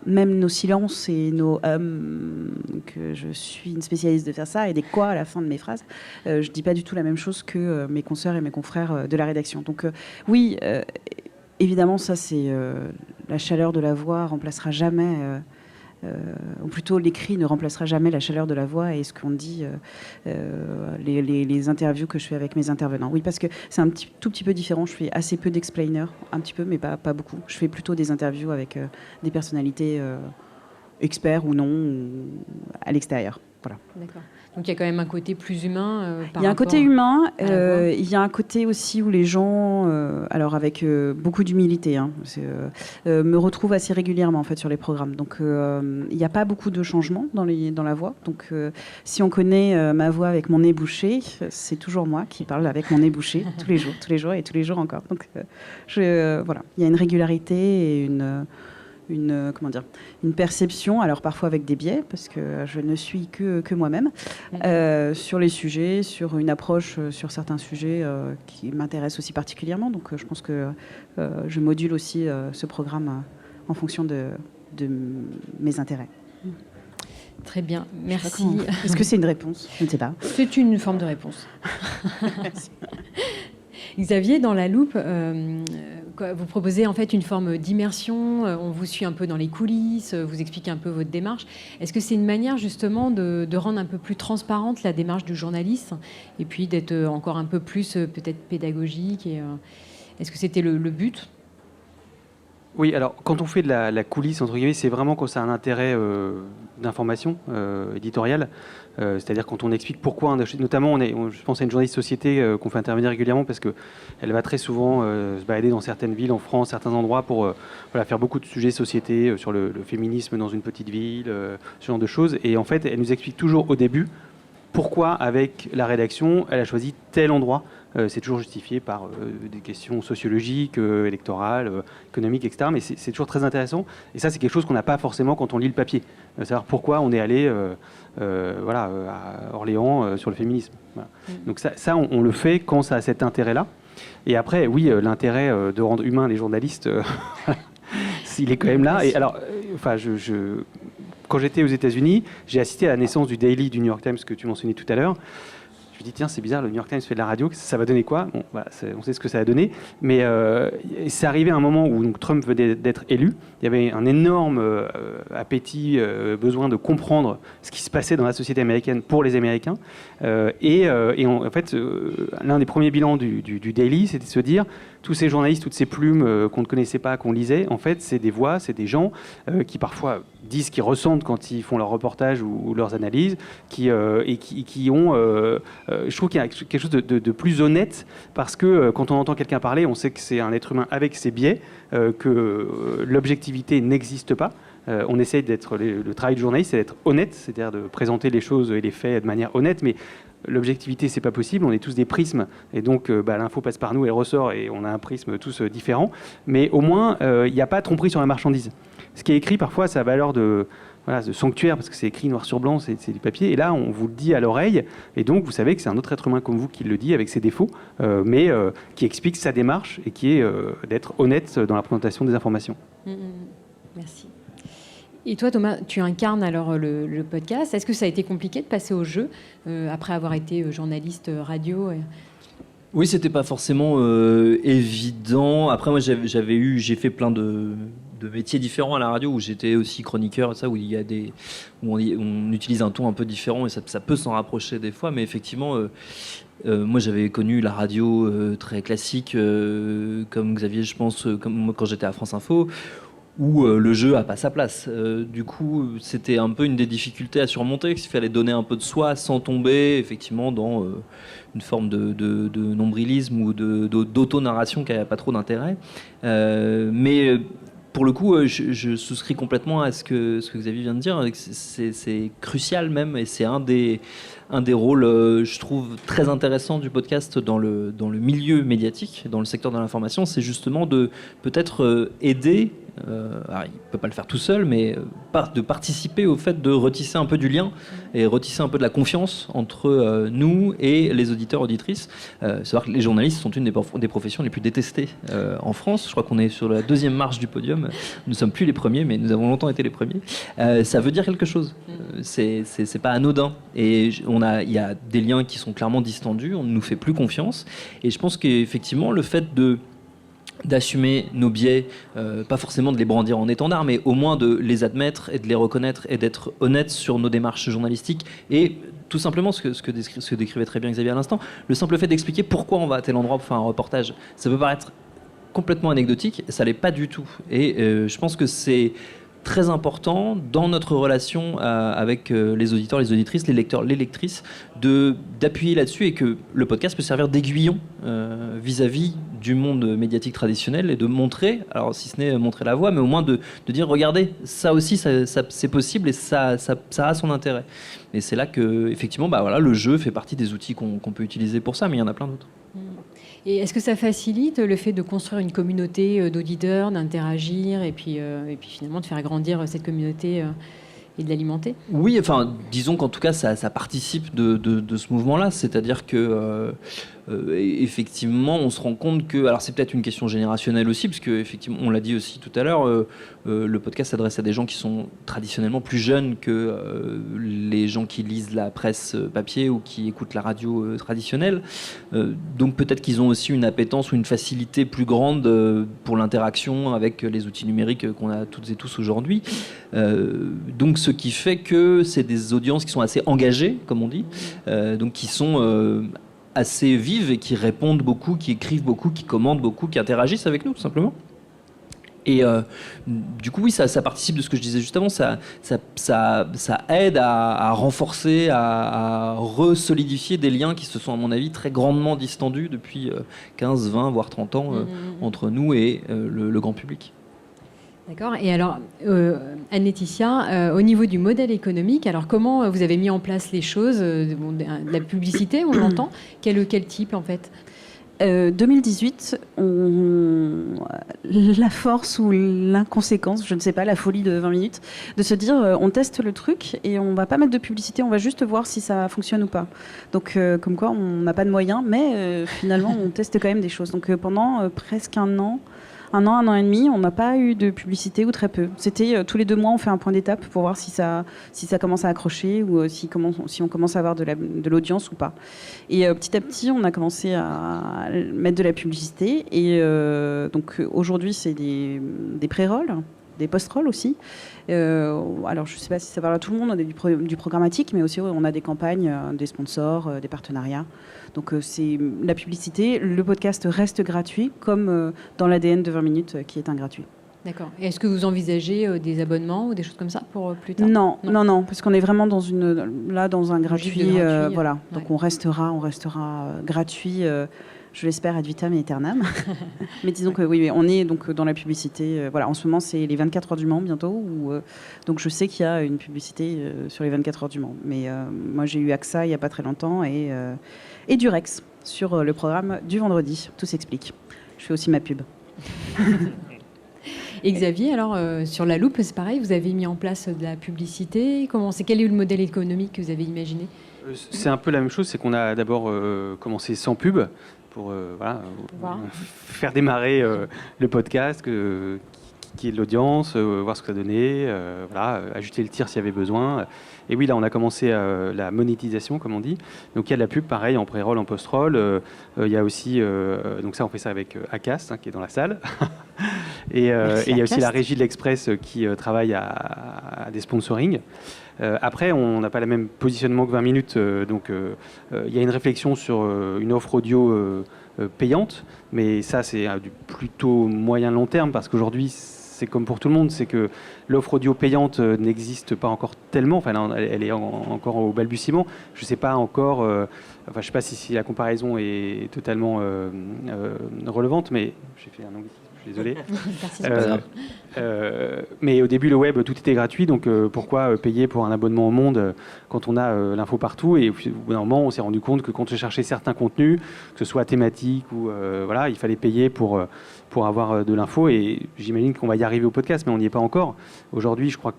même nos silences et nos que je suis une spécialiste de faire ça, et des quoi à la fin de mes phrases, je dis pas du tout la même chose que mes consoeurs et mes confrères de la rédaction. Donc oui, évidemment, ça c'est la chaleur de la voix remplacera jamais. Ou plutôt l'écrit ne remplacera jamais la chaleur de la voix et ce qu'on dit, les interviews que je fais avec mes intervenants. Oui, parce que c'est tout petit peu différent. Je fais assez peu d'explainers, un petit peu, mais pas beaucoup. Je fais plutôt des interviews avec des personnalités experts ou non, à l'extérieur. Voilà. D'accord. Donc il y a quand même un côté plus humain. Il y a un côté humain, il y a un côté aussi où les gens, alors avec beaucoup d'humilité, me retrouvent assez régulièrement en fait sur les programmes. Donc il n'y a pas beaucoup de changements dans la voix. Donc si on connaît ma voix avec mon nez bouché, c'est toujours moi qui parle avec mon nez bouché tous les jours et tous les jours encore. Donc voilà, il y a une régularité et une perception, alors parfois avec des biais, parce que je ne suis que moi-même, sur les sujets, sur une approche sur certains sujets qui m'intéressent aussi particulièrement. Donc je pense que je module aussi ce programme en fonction de mes intérêts. Très bien, merci. Est-ce que c'est une réponse ? Je ne sais pas. C'est une forme de réponse. Merci. Xavier, dans La Loupe, vous proposez en fait une forme d'immersion, on vous suit un peu dans les coulisses, vous expliquez un peu votre démarche. Est-ce que c'est une manière justement de rendre un peu plus transparente la démarche du journaliste et puis d'être encore un peu plus peut-être pédagogique est-ce que c'était le but ? Oui, alors quand on fait de la coulisse, entre guillemets, c'est vraiment quand ça a un intérêt d'information éditoriale. C'est-à-dire quand on explique pourquoi, notamment je pense à une journaliste société qu'on fait intervenir régulièrement parce qu'elle va très souvent se balader dans certaines villes en France, certains endroits pour faire beaucoup de sujets société sur le féminisme dans une petite ville, ce genre de choses. Et en fait, elle nous explique toujours au début pourquoi, avec la rédaction, elle a choisi tel endroit. C'est toujours justifié par des questions sociologiques, électorales, économiques, etc. Mais c'est toujours très intéressant. Et ça, c'est quelque chose qu'on n'a pas forcément quand on lit le papier. Savoir pourquoi on est allé à Orléans sur le féminisme. Voilà. Donc ça on le fait quand ça a cet intérêt-là. Et après, oui, l'intérêt de rendre humains les journalistes, il est quand même là. Et alors, quand j'étais aux États-Unis, j'ai assisté à la naissance du Daily du New York Times que tu mentionnais tout à l'heure. Je me dis, tiens, c'est bizarre, le New York Times fait de la radio, ça va donner quoi ? Bon, voilà, on sait ce que ça a donné. Mais c'est arrivé à un moment où donc, Trump venait d'être élu. Il y avait un énorme appétit, besoin de comprendre ce qui se passait dans la société américaine pour les Américains. En fait, l'un des premiers bilans du Daily, c'était de se dire, tous ces journalistes, toutes ces plumes qu'on ne connaissait pas, qu'on lisait, en fait, c'est des voix, c'est des gens qui parfois disent ce qu'ils ressentent quand ils font leurs reportages ou leurs analyses, qui ont... je trouve qu'il y a quelque chose de plus honnête, parce que quand on entend quelqu'un parler, on sait que c'est un être humain avec ses biais, que l'objectivité n'existe pas. On essaye d'être... Le travail du journaliste, c'est d'être honnête, c'est-à-dire de présenter les choses et les faits de manière honnête, mais l'objectivité, c'est pas possible. On est tous des prismes, et donc l'info passe par nous, elle ressort, et on a un prisme tous différent. Mais au moins, il n'y a pas de tromperie sur la marchandise. Ce qui est écrit, parfois, ça a valeur de sanctuaire, parce que c'est écrit noir sur blanc, c'est du papier. Et là, on vous le dit à l'oreille, et donc vous savez que c'est un autre être humain comme vous qui le dit, avec ses défauts, mais qui explique sa démarche, et qui est d'être honnête dans la présentation des informations. Merci. Et toi, Thomas, tu incarnes alors le podcast. Est-ce que ça a été compliqué de passer au jeu après avoir été journaliste radio Oui, c'était pas forcément évident. Après, moi, j'ai fait plein de métiers différents à la radio, où j'étais aussi chroniqueur, ça, où on utilise un ton un peu différent, et ça peut s'en rapprocher des fois. Mais effectivement, moi, j'avais connu la radio très classique, comme Xavier, je pense, comme moi quand j'étais à France Info, où le jeu n'a pas sa place. Du coup, c'était un peu une des difficultés à surmonter, qu'il fallait donner un peu de soi sans tomber effectivement dans une forme de nombrilisme ou d'auto-narration qui n'avait pas trop d'intérêt. Mais pour le coup, je souscris complètement à ce que Xavier vient de dire. C'est crucial même, et c'est un des rôles, je trouve, très intéressants du podcast dans le milieu médiatique, dans le secteur de l'information, c'est justement de peut-être aider alors il ne peut pas le faire tout seul, mais de participer au fait de retisser un peu du lien et retisser un peu de la confiance entre nous et les auditeurs, auditrices. Savoir que les journalistes sont une des professions les plus détestées en France. Je crois qu'on est sur la 2e marche du podium. Nous ne sommes plus les premiers, mais nous avons longtemps été les premiers. Ça veut dire quelque chose. C'est pas anodin. Et il y a des liens qui sont clairement distendus. On ne nous fait plus confiance. Et je pense qu'effectivement, le fait d'assumer nos biais, pas forcément de les brandir en étendard, mais au moins de les admettre et de les reconnaître et d'être honnête sur nos démarches journalistiques et tout simplement ce que décrivait très bien Xavier à l'instant, le simple fait d'expliquer pourquoi on va à tel endroit pour faire un reportage. Ça peut paraître complètement anecdotique, ça l'est pas du tout. Et je pense que c'est très important dans notre relation avec les auditeurs, les auditrices, les lecteurs, les lectrices, d'appuyer là-dessus et que le podcast peut servir d'aiguillon vis-à-vis du monde médiatique traditionnel et de montrer, alors si ce n'est montrer la voie, mais au moins de dire regardez, ça aussi c'est possible et ça a son intérêt. Et c'est là que effectivement le jeu fait partie des outils qu'on peut utiliser pour ça, mais il y en a plein d'autres. Et est-ce que ça facilite le fait de construire une communauté d'auditeurs, d'interagir et puis finalement de faire grandir cette communauté et de l'alimenter ? Oui, enfin, disons qu'en tout cas, ça participe de ce mouvement-là. C'est-à-dire que, effectivement, on se rend compte que... Alors, c'est peut-être une question générationnelle aussi, parce qu'effectivement, on l'a dit aussi tout à l'heure, le podcast s'adresse à des gens qui sont traditionnellement plus jeunes que les gens qui lisent la presse papier ou qui écoutent la radio traditionnelle. Donc, peut-être qu'ils ont aussi une appétence ou une facilité plus grande pour l'interaction avec les outils numériques qu'on a toutes et tous aujourd'hui. Donc, ce qui fait que c'est des audiences qui sont assez engagées, comme on dit, donc qui sont assez vives et qui répondent beaucoup, qui écrivent beaucoup, qui commentent beaucoup, qui interagissent avec nous, tout simplement. Et du coup, oui, ça participe de ce que je disais juste avant, ça aide à renforcer, à resolidifier des liens qui se sont, à mon avis, très grandement distendus depuis 15, 20, voire 30 ans entre nous et le grand public. D'accord. Et alors, Anne-Laetitia, au niveau du modèle économique, alors comment vous avez mis en place les choses de la publicité, on l'entend. Quel type, en fait ? 2018, la force ou l'inconséquence, je ne sais pas, la folie de 20 minutes, de se dire on teste le truc et on va pas mettre de publicité, on va juste voir si ça fonctionne ou pas. Donc comme quoi on n'a pas de moyens, mais finalement on teste quand même des choses. Donc pendant presque un an et demi, on n'a pas eu de publicité ou très peu. C'était tous les 2 mois, on fait un point d'étape pour voir si ça commence à accrocher ou si on commence à avoir de l'audience ou pas. Et petit à petit, on a commencé à mettre de la publicité. Et donc aujourd'hui, c'est des pré-rolls, des post-rolls aussi. Alors, je ne sais pas si ça parle à tout le monde, on a du programmatique, mais aussi on a des campagnes, des sponsors, des partenariats. Donc, c'est la publicité. Le podcast reste gratuit, comme dans l'ADN de 20 minutes, qui est un gratuit. D'accord. Et est-ce que vous envisagez des abonnements ou des choses comme ça pour plus tard ? Non, parce qu'on est vraiment dans un gratuit. Voilà. Donc, ouais. on restera gratuit. Je l'espère ad vitam aeternam. Mais disons que oui, on est donc dans la publicité. Voilà, en ce moment, c'est les 24 heures du Mans bientôt. Donc je sais qu'il y a une publicité sur les 24 heures du Mans. Mais moi, j'ai eu AXA il n'y a pas très longtemps et Durex sur le programme du vendredi. Tout s'explique. Je fais aussi ma pub. Et Xavier, alors sur La Loupe, c'est pareil, vous avez mis en place de la publicité. Quel est le modèle économique que vous avez imaginé ? C'est un peu la même chose, c'est qu'on a d'abord commencé sans pub pour faire démarrer le podcast, qui est de l'audience, voir ce que ça donnait, ajouter le tir s'il y avait besoin. Et oui, là, on a commencé la monétisation, comme on dit. Donc, il y a de la pub, pareil, en pré-roll, en post-roll. Il y a aussi... donc ça, on fait ça avec Acast, qui est dans la salle. Et il y a aussi la régie de l'Express qui travaille à des sponsorings. Après, on n'a pas le même positionnement que 20 minutes. Donc, il y a une réflexion sur une offre audio payante. Mais ça, c'est du plutôt moyen-long terme, parce qu'aujourd'hui, c'est comme pour tout le monde, c'est que l'offre audio payante n'existe pas encore tellement. Enfin, elle est encore au balbutiement. Je ne sais pas encore. Je sais pas si la comparaison est totalement relevante, mais j'ai fait un anglicisme. désolé. Merci. Mais au début, le web, tout était gratuit, donc pourquoi payer pour un abonnement au Monde quand on a l'info partout? Et au bout d'un moment, on s'est rendu compte que quand on cherchait certains contenus, que ce soit thématiques ou voilà, il fallait payer pour avoir de l'info. Et j'imagine qu'on va y arriver au podcast, mais on n'y est pas encore. Aujourd'hui, je crois que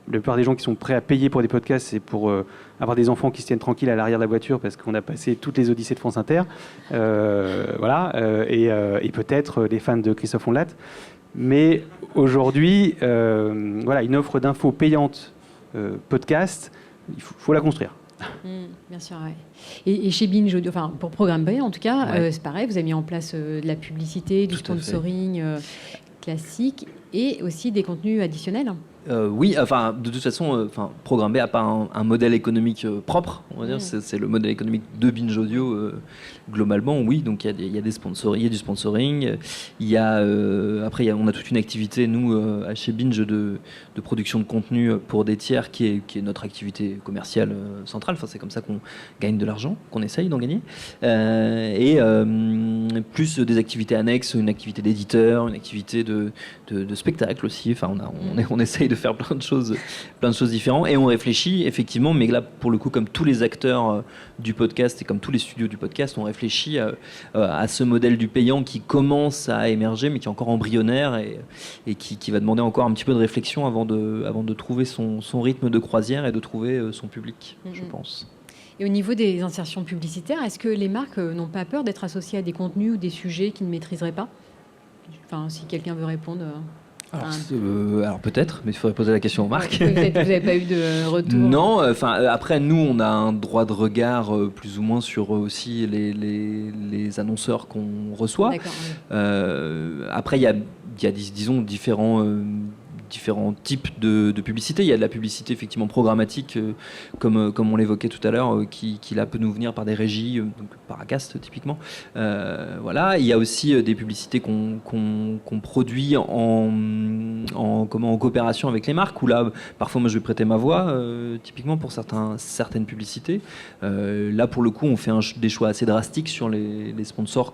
la plupart des gens qui sont prêts à payer pour des podcasts, c'est pour avoir des enfants qui se tiennent tranquilles à l'arrière de la voiture parce qu'on a passé toutes les Odyssées de France Inter. Voilà, et peut-être les fans de Christophe Ondelat. Mais aujourd'hui, voilà, une offre d'infos payante podcast, il faut la construire. Bien sûr, ouais. Et chez Binge Audio, enfin pour Programme B en tout cas, Ouais. c'est pareil, vous avez mis en place de la publicité, du Tout à fait. sponsoring classique et aussi des contenus additionnels. Oui, enfin, de toute façon, Programme B n'a pas un modèle économique propre, on va dire. C'est le modèle économique de Binge Audio, globalement, oui. Donc, il y a des sponsoring, il y a du sponsoring. Il y a, après, on a toute une activité, nous, chez Binge, de production de contenu pour des tiers, qui est notre activité commerciale centrale. Enfin, c'est comme ça qu'on gagne de l'argent, qu'on essaye d'en gagner. Et plus des activités annexes, une activité d'éditeur, une activité de spectacle aussi. Enfin, on essaye de faire plein de choses différentes et on réfléchit effectivement, mais là pour le coup, comme tous les acteurs du podcast et comme tous les studios du podcast, on réfléchit à ce modèle du payant qui commence à émerger mais qui est encore embryonnaire et qui va demander encore un petit peu de réflexion avant de trouver son rythme de croisière et de trouver son public, je pense. Et au niveau des insertions publicitaires, est-ce que les marques n'ont pas peur d'être associées à des contenus ou des sujets qu'ils ne maîtriseraient pas? Enfin, si quelqu'un veut répondre. Alors peut-être, mais il faudrait poser la question aux marques. Peut-être que vous n'avez pas eu de retour. Non, après nous on a un droit de regard plus ou moins sur aussi les annonceurs qu'on reçoit. D'accord, oui. Après il y a disons différents types de publicité. Il y a de la publicité effectivement programmatique, comme on l'évoquait tout à l'heure, qui là peut nous venir par des régies, donc par Acast typiquement. Voilà. Il y a aussi des publicités qu'on produit en coopération avec les marques, où là parfois moi je vais prêter ma voix, typiquement pour certaines publicités. Là pour le coup on fait des choix assez drastiques sur les sponsors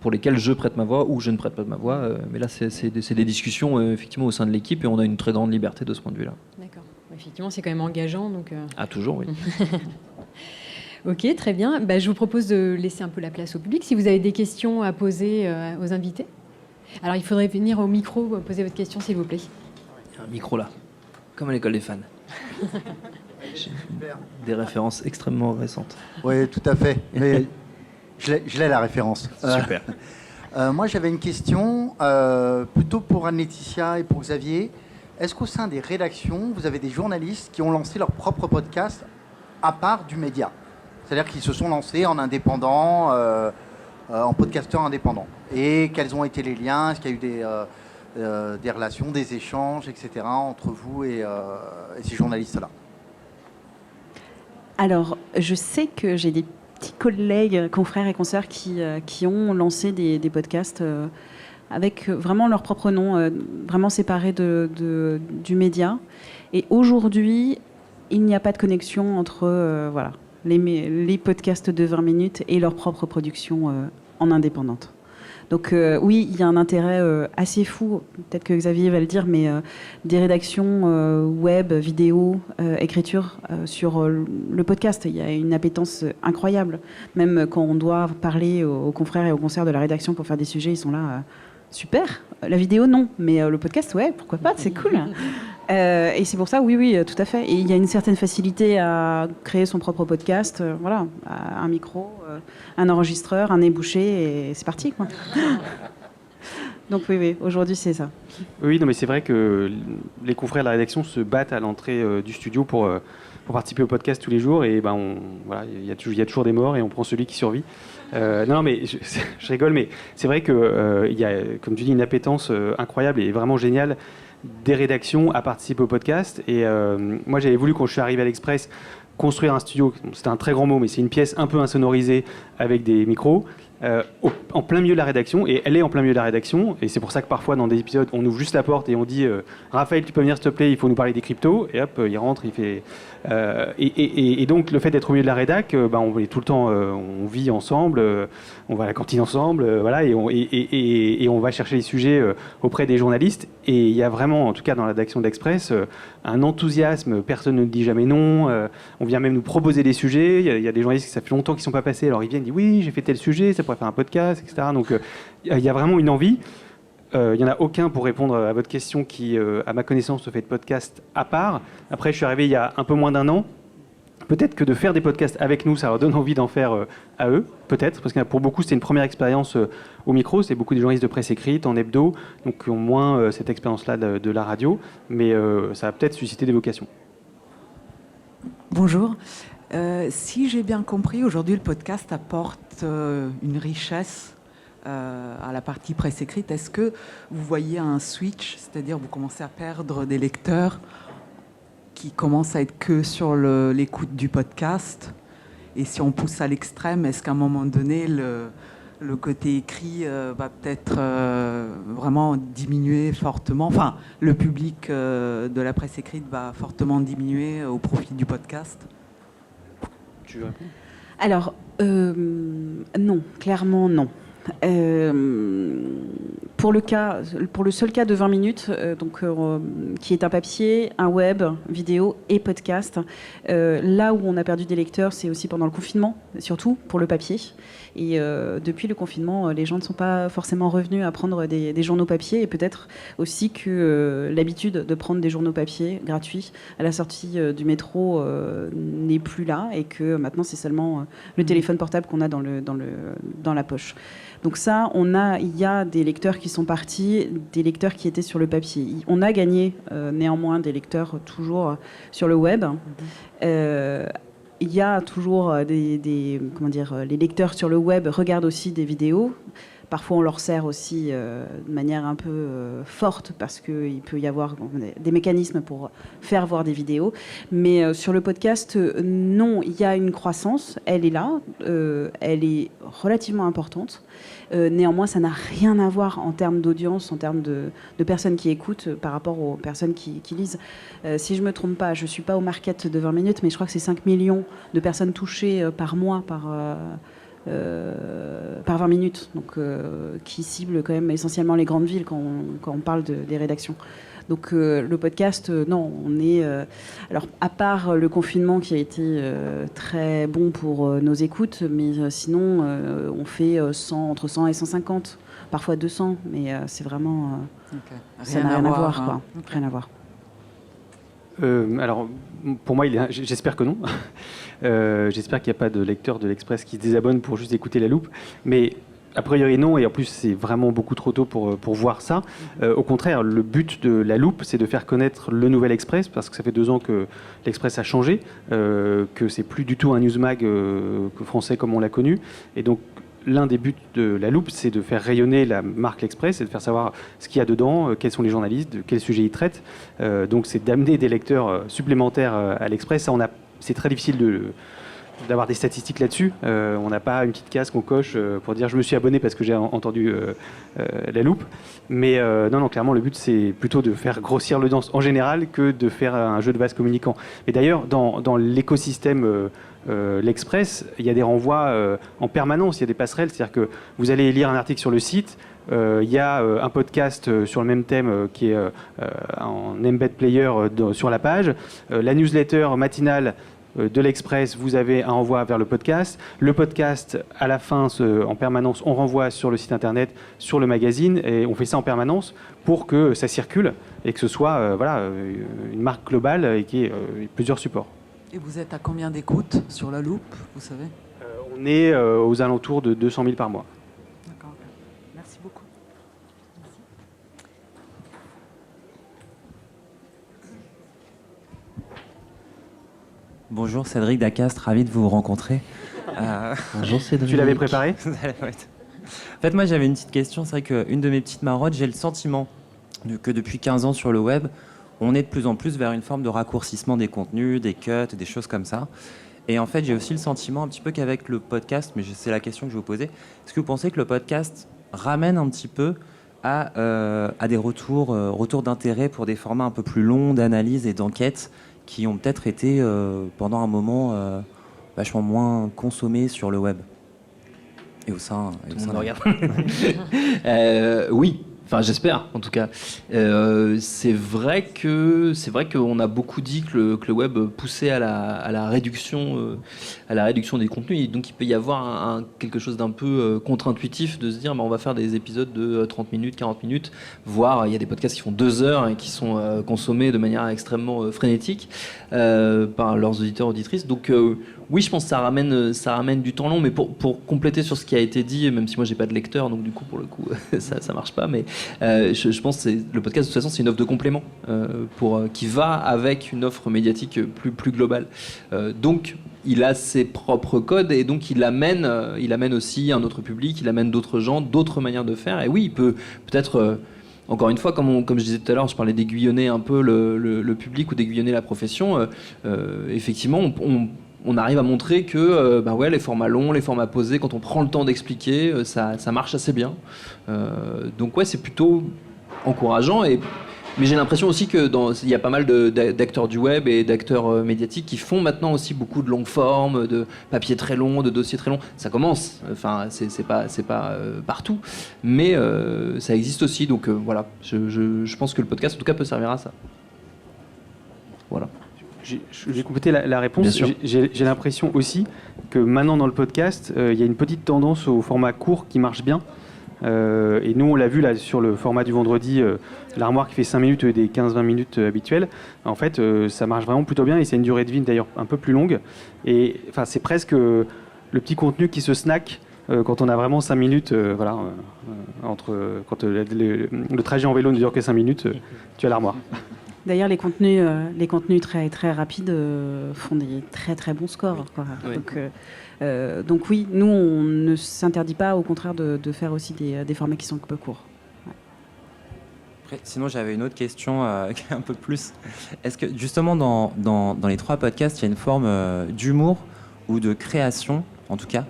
pour lesquels je prête ma voix ou je ne prête pas ma voix. Mais là, c'est des discussions effectivement au sein de l'équipe et on a une très grande liberté de ce point de vue-là. D'accord. Effectivement, c'est quand même engageant. Donc, Ah, toujours, oui. Ok, très bien. Je vous propose de laisser un peu la place au public. Si vous avez des questions à poser aux invités. Alors, il faudrait venir au micro poser votre question, s'il vous plaît. Il y a un micro là, comme à l'école des fans. J'ai des références extrêmement récentes. Oui, tout à fait. Mais je l'ai la référence. Super. Moi, j'avais une question plutôt pour Anne-Laetitia et pour Xavier. Est-ce qu'au sein des rédactions, vous avez des journalistes qui ont lancé leur propre podcast à part du média? C'est-à-dire qu'ils se sont lancés en indépendant, en podcasteurs indépendants. Et quels ont été les liens? Est-ce qu'il y a eu des relations, des échanges, etc. entre vous et ces journalistes-là? Alors, je sais que j'ai des petits collègues, confrères et consoeurs qui ont lancé des podcasts avec vraiment leur propre nom, vraiment séparés du média. Et aujourd'hui, il n'y a pas de connexion entre voilà, les podcasts de 20 minutes et leur propre production en indépendante. Donc oui, il y a un intérêt assez fou, peut-être que Xavier va le dire, mais des rédactions web, vidéo, écriture sur le podcast. Il y a une appétence incroyable. Même quand on doit parler aux confrères et aux consoeurs de la rédaction pour faire des sujets, ils sont là. Super. La vidéo, non. Mais le podcast, ouais, pourquoi pas, c'est cool. Et c'est pour ça, oui, tout à fait. Et il y a une certaine facilité à créer son propre podcast. Voilà, un micro, un enregistreur, un nez bouché, et c'est parti, quoi. Donc oui, aujourd'hui, c'est ça. Oui, non, mais c'est vrai que les confrères de la rédaction se battent à l'entrée du studio pour participer au podcast tous les jours. Et voilà, il y a toujours des morts et on prend celui qui survit. Non, mais je rigole, mais c'est vrai qu'il y a, comme tu dis, une appétence incroyable et vraiment géniale des rédactions à participer au podcast. Et moi, j'avais voulu, quand je suis arrivé à l'Express, construire un studio. C'était un très grand mot, mais c'est une pièce un peu insonorisée avec des micros. en plein milieu de la rédaction, et elle est en plein milieu de la rédaction, et c'est pour ça que parfois dans des épisodes, on ouvre juste la porte et on dit Raphaël, tu peux venir s'il te plaît, il faut nous parler des cryptos, et hop, il rentre, il fait... et donc le fait d'être au milieu de la rédac, on est tout le temps, on vit ensemble, on va à la cantine ensemble, voilà, et on va chercher les sujets auprès des journalistes, et il y a vraiment, en tout cas dans la rédaction d'Express, un enthousiasme, personne ne dit jamais non, on vient même nous proposer des sujets, il y a des journalistes qui ça fait longtemps qu'ils ne sont pas passés, alors ils viennent, disent oui, j'ai fait tel sujet, ça pourrait faire un podcast, etc. Donc il y a vraiment une envie. Il n'y en a aucun, pour répondre à votre question, qui, à ma connaissance, se fait de podcast à part. Après, je suis arrivé il y a un peu moins d'un an. Peut-être que de faire des podcasts avec nous, ça leur donne envie d'en faire à eux, peut-être, parce que pour beaucoup, c'était une première expérience au micro. C'est beaucoup de journalistes de presse écrite, en hebdo, donc qui ont moins cette expérience-là de la radio, mais ça va peut-être susciter des vocations. Bonjour. Si j'ai bien compris, aujourd'hui, le podcast apporte une richesse à la partie presse écrite. Est-ce que vous voyez un switch, c'est-à-dire vous commencez à perdre des lecteurs qui commencent à être que sur l'écoute du podcast? Et si on pousse à l'extrême, est-ce qu'à un moment donné, le côté écrit va peut-être vraiment diminuer fortement? Enfin, le public de la presse écrite va fortement diminuer au profit du podcast? Tu veux répondre ? Alors, non, clairement non. Pour le seul cas de 20 minutes, qui est un papier, un web, vidéo et podcast, là où on a perdu des lecteurs, c'est aussi pendant le confinement, surtout pour le papier. Et depuis le confinement, les gens ne sont pas forcément revenus à prendre des journaux papier, et peut-être aussi que l'habitude de prendre des journaux papier gratuits à la sortie du métro n'est plus là, et que maintenant c'est seulement le téléphone portable qu'on a dans la poche. Donc ça, il y a des lecteurs qui sont partis, des lecteurs qui étaient sur le papier. On a gagné néanmoins des lecteurs toujours sur le web. Il y a toujours les lecteurs sur le web regardent aussi des vidéos. Parfois, on leur sert aussi de manière un peu forte, parce qu'il peut y avoir des mécanismes pour faire voir des vidéos. Mais sur le podcast, non, il y a une croissance. Elle est là. Elle est relativement importante. Néanmoins, ça n'a rien à voir en termes d'audience, en termes de personnes qui écoutent par rapport aux personnes qui lisent. Si je ne me trompe pas, je ne suis pas au market de 20 minutes, mais je crois que c'est 5 millions de personnes touchées par mois par 20 minutes, donc qui cible quand même essentiellement les grandes villes quand on parle des rédactions. Donc le podcast, non, on est... alors, à part le confinement qui a été très bon pour nos écoutes, mais sinon, on fait entre 100 et 150, parfois 200, mais c'est vraiment... ça n'a rien à voir, quoi. Rien à voir. Alors, pour moi, j'espère que non. J'espère qu'il n'y a pas de lecteurs de l'Express qui se désabonnent pour juste écouter la loupe. Mais a priori non, et en plus c'est vraiment beaucoup trop tôt pour voir ça. Au contraire, le but de la loupe, c'est de faire connaître le nouvel Express, parce que ça fait 2 ans que l'Express a changé, que c'est plus du tout un newsmag français comme on l'a connu. Et donc, l'un des buts de la loupe, c'est de faire rayonner la marque L'Express et de faire savoir ce qu'il y a dedans, quels sont les journalistes, de quels sujets ils traitent. Donc c'est d'amener des lecteurs supplémentaires à L'Express. Ça, c'est très difficile d'avoir des statistiques là-dessus. On n'a pas une petite case qu'on coche pour dire je me suis abonné parce que j'ai entendu la loupe. Mais non, clairement, le but, c'est plutôt de faire grossir l'audience en général que de faire un jeu de vase communicant. Mais d'ailleurs, dans l'écosystème L'Express, il y a des renvois en permanence, il y a des passerelles, c'est-à-dire que vous allez lire un article sur le site, il y a un podcast sur le même thème qui est en embed player sur la page, la newsletter matinale de l'Express, vous avez un renvoi vers le podcast. Le podcast, à la fin, en permanence, on renvoie sur le site internet, sur le magazine, et on fait ça en permanence pour que ça circule et que ce soit une marque globale et qu'il y ait plusieurs supports. Et vous êtes à combien d'écoutes sur la loupe, vous savez? On est aux alentours de 200 000 par mois. D'accord. Merci beaucoup. Merci. Bonjour Cédric Dacastre, ravi de vous rencontrer. Bonjour Cédric. Tu l'avais préparé? En fait, moi j'avais une petite question. C'est vrai qu'une de mes petites marottes, j'ai le sentiment que depuis 15 ans sur le web, on est de plus en plus vers une forme de raccourcissement des contenus, des cuts, des choses comme ça. Et en fait, j'ai aussi le sentiment un petit peu qu'avec le podcast, mais c'est la question que je vais vous poser, est-ce que vous pensez que le podcast ramène un petit peu à des retours d'intérêt pour des formats un peu plus longs d'analyse et d'enquête qui ont peut-être été pendant un moment vachement moins consommés sur le web et au sein Tout le monde me regarde. Oui. Enfin, j'espère, en tout cas. C'est vrai qu'on a beaucoup dit que le web poussait à la réduction des contenus. Et donc, il peut y avoir quelque chose d'un peu contre-intuitif de se dire, on va faire des épisodes de 30 minutes, 40 minutes, voire il y a des podcasts qui font 2 heures et qui sont consommés de manière extrêmement frénétique par leurs auditeurs, auditrices. Donc, oui, je pense que ça ramène du temps long, mais pour compléter sur ce qui a été dit, même si moi j'ai pas de lecteur, donc du coup pour le coup ça marche pas, mais je pense que le podcast de toute façon c'est une offre de complément qui va avec une offre médiatique plus globale. Donc il a ses propres codes et donc il amène aussi un autre public, il amène d'autres gens, d'autres manières de faire. Et oui, il peut-être encore une fois, comme je disais tout à l'heure, je parlais d'aiguillonner un peu le public ou d'aiguillonner la profession. Effectivement, on arrive à montrer que les formats longs, les formats posés, quand on prend le temps d'expliquer, ça marche assez bien. Donc ouais, c'est plutôt encourageant. Mais j'ai l'impression aussi qu'il y a pas mal d'acteurs du web et d'acteurs médiatiques qui font maintenant aussi beaucoup de longues formes, de papiers très longs, de dossiers très longs. Ça commence, enfin c'est pas partout, mais ça existe aussi. Donc voilà, je pense que le podcast en tout cas peut servir à ça. Voilà. J'ai complété la réponse. J'ai l'impression aussi que maintenant dans le podcast, il y a une petite tendance au format court qui marche bien. Et nous, on l'a vu là sur le format du vendredi, l'armoire qui fait 5 minutes des 15-20 minutes habituelles. En fait, ça marche vraiment plutôt bien et c'est une durée de vie d'ailleurs un peu plus longue. Et enfin, c'est presque le petit contenu qui se snack quand on a vraiment 5 minutes. Quand le trajet en vélo ne dure que 5 minutes, tu as l'armoire. D'ailleurs, les contenus très, très rapides font des très, très bons scores, quoi. Oui. Donc oui, nous, on ne s'interdit pas, au contraire, de faire aussi des formats qui sont un peu courts. Ouais. Après, sinon, j'avais une autre question un peu plus. Est-ce que, justement, dans les 3 podcasts, il y a une forme d'humour ou de création, en tout cas,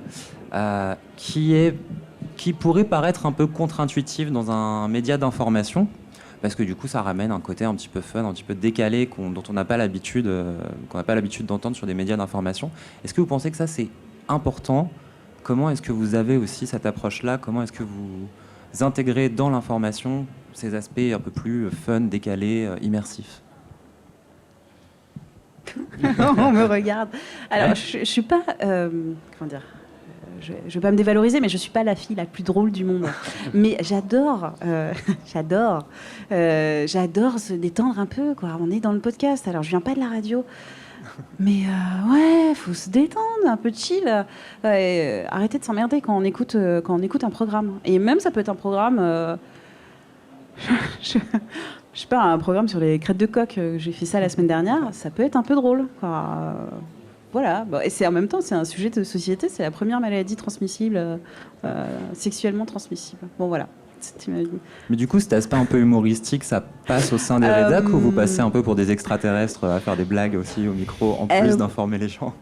qui pourrait paraître un peu contre-intuitive dans un média d'information ? Parce que du coup, ça ramène un côté un petit peu fun, un petit peu décalé, dont on n'a pas l'habitude d'entendre sur des médias d'information. Est-ce que vous pensez que ça, c'est important ? Comment est-ce que vous avez aussi cette approche-là ? Comment est-ce que vous intégrez dans l'information ces aspects un peu plus fun, décalés, immersifs ? On me regarde. Alors, je suis pas... comment dire ? Je ne vais pas me dévaloriser, mais je ne suis pas la fille la plus drôle du monde. Mais j'adore se détendre un peu, quoi. On est dans le podcast, alors je ne viens pas de la radio. Mais ouais, il faut se détendre, un peu chill. Arrêtez de s'emmerder quand on écoute un programme. Et même, ça peut être un programme... je sais pas, un programme sur les crêtes de coq. J'ai fait ça la semaine dernière. Ça peut être un peu drôle, quoi. Voilà, et en même temps, c'est un sujet de société, c'est la première maladie transmissible, sexuellement transmissible. Bon, voilà. Mais du coup, cet aspect un peu humoristique, ça passe au sein des rédacs ou vous passez un peu pour des extraterrestres à faire des blagues aussi au micro, en plus d'informer les gens ?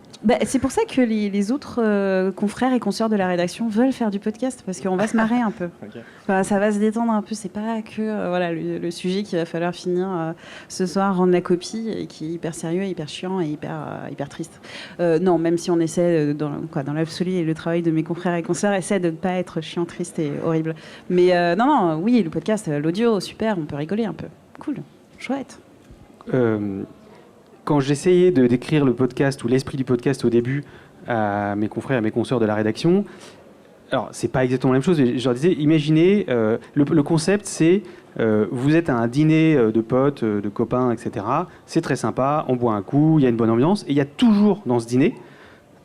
C'est pour ça que les autres confrères et consoeurs de la rédaction veulent faire du podcast, parce qu'on va se marrer un peu. Okay. Enfin, ça va se détendre un peu. C'est pas que le sujet qu'il va falloir finir ce soir, rendre la copie, et qui est hyper sérieux, hyper chiant et hyper triste. Non, même si on essaie, dans l'absolu, et le travail de mes confrères et consoeurs essaie de ne pas être chiant, triste et horrible. Mais non, oui, le podcast, l'audio, super, on peut rigoler un peu. Cool, chouette. Quand j'essayais de décrire le podcast ou l'esprit du podcast au début à mes confrères et à mes consoeurs de la rédaction, alors c'est pas exactement la même chose, mais je leur disais, imaginez, le concept c'est, vous êtes à un dîner de potes, de copains, etc. C'est très sympa, on boit un coup, il y a une bonne ambiance, et il y a toujours dans ce dîner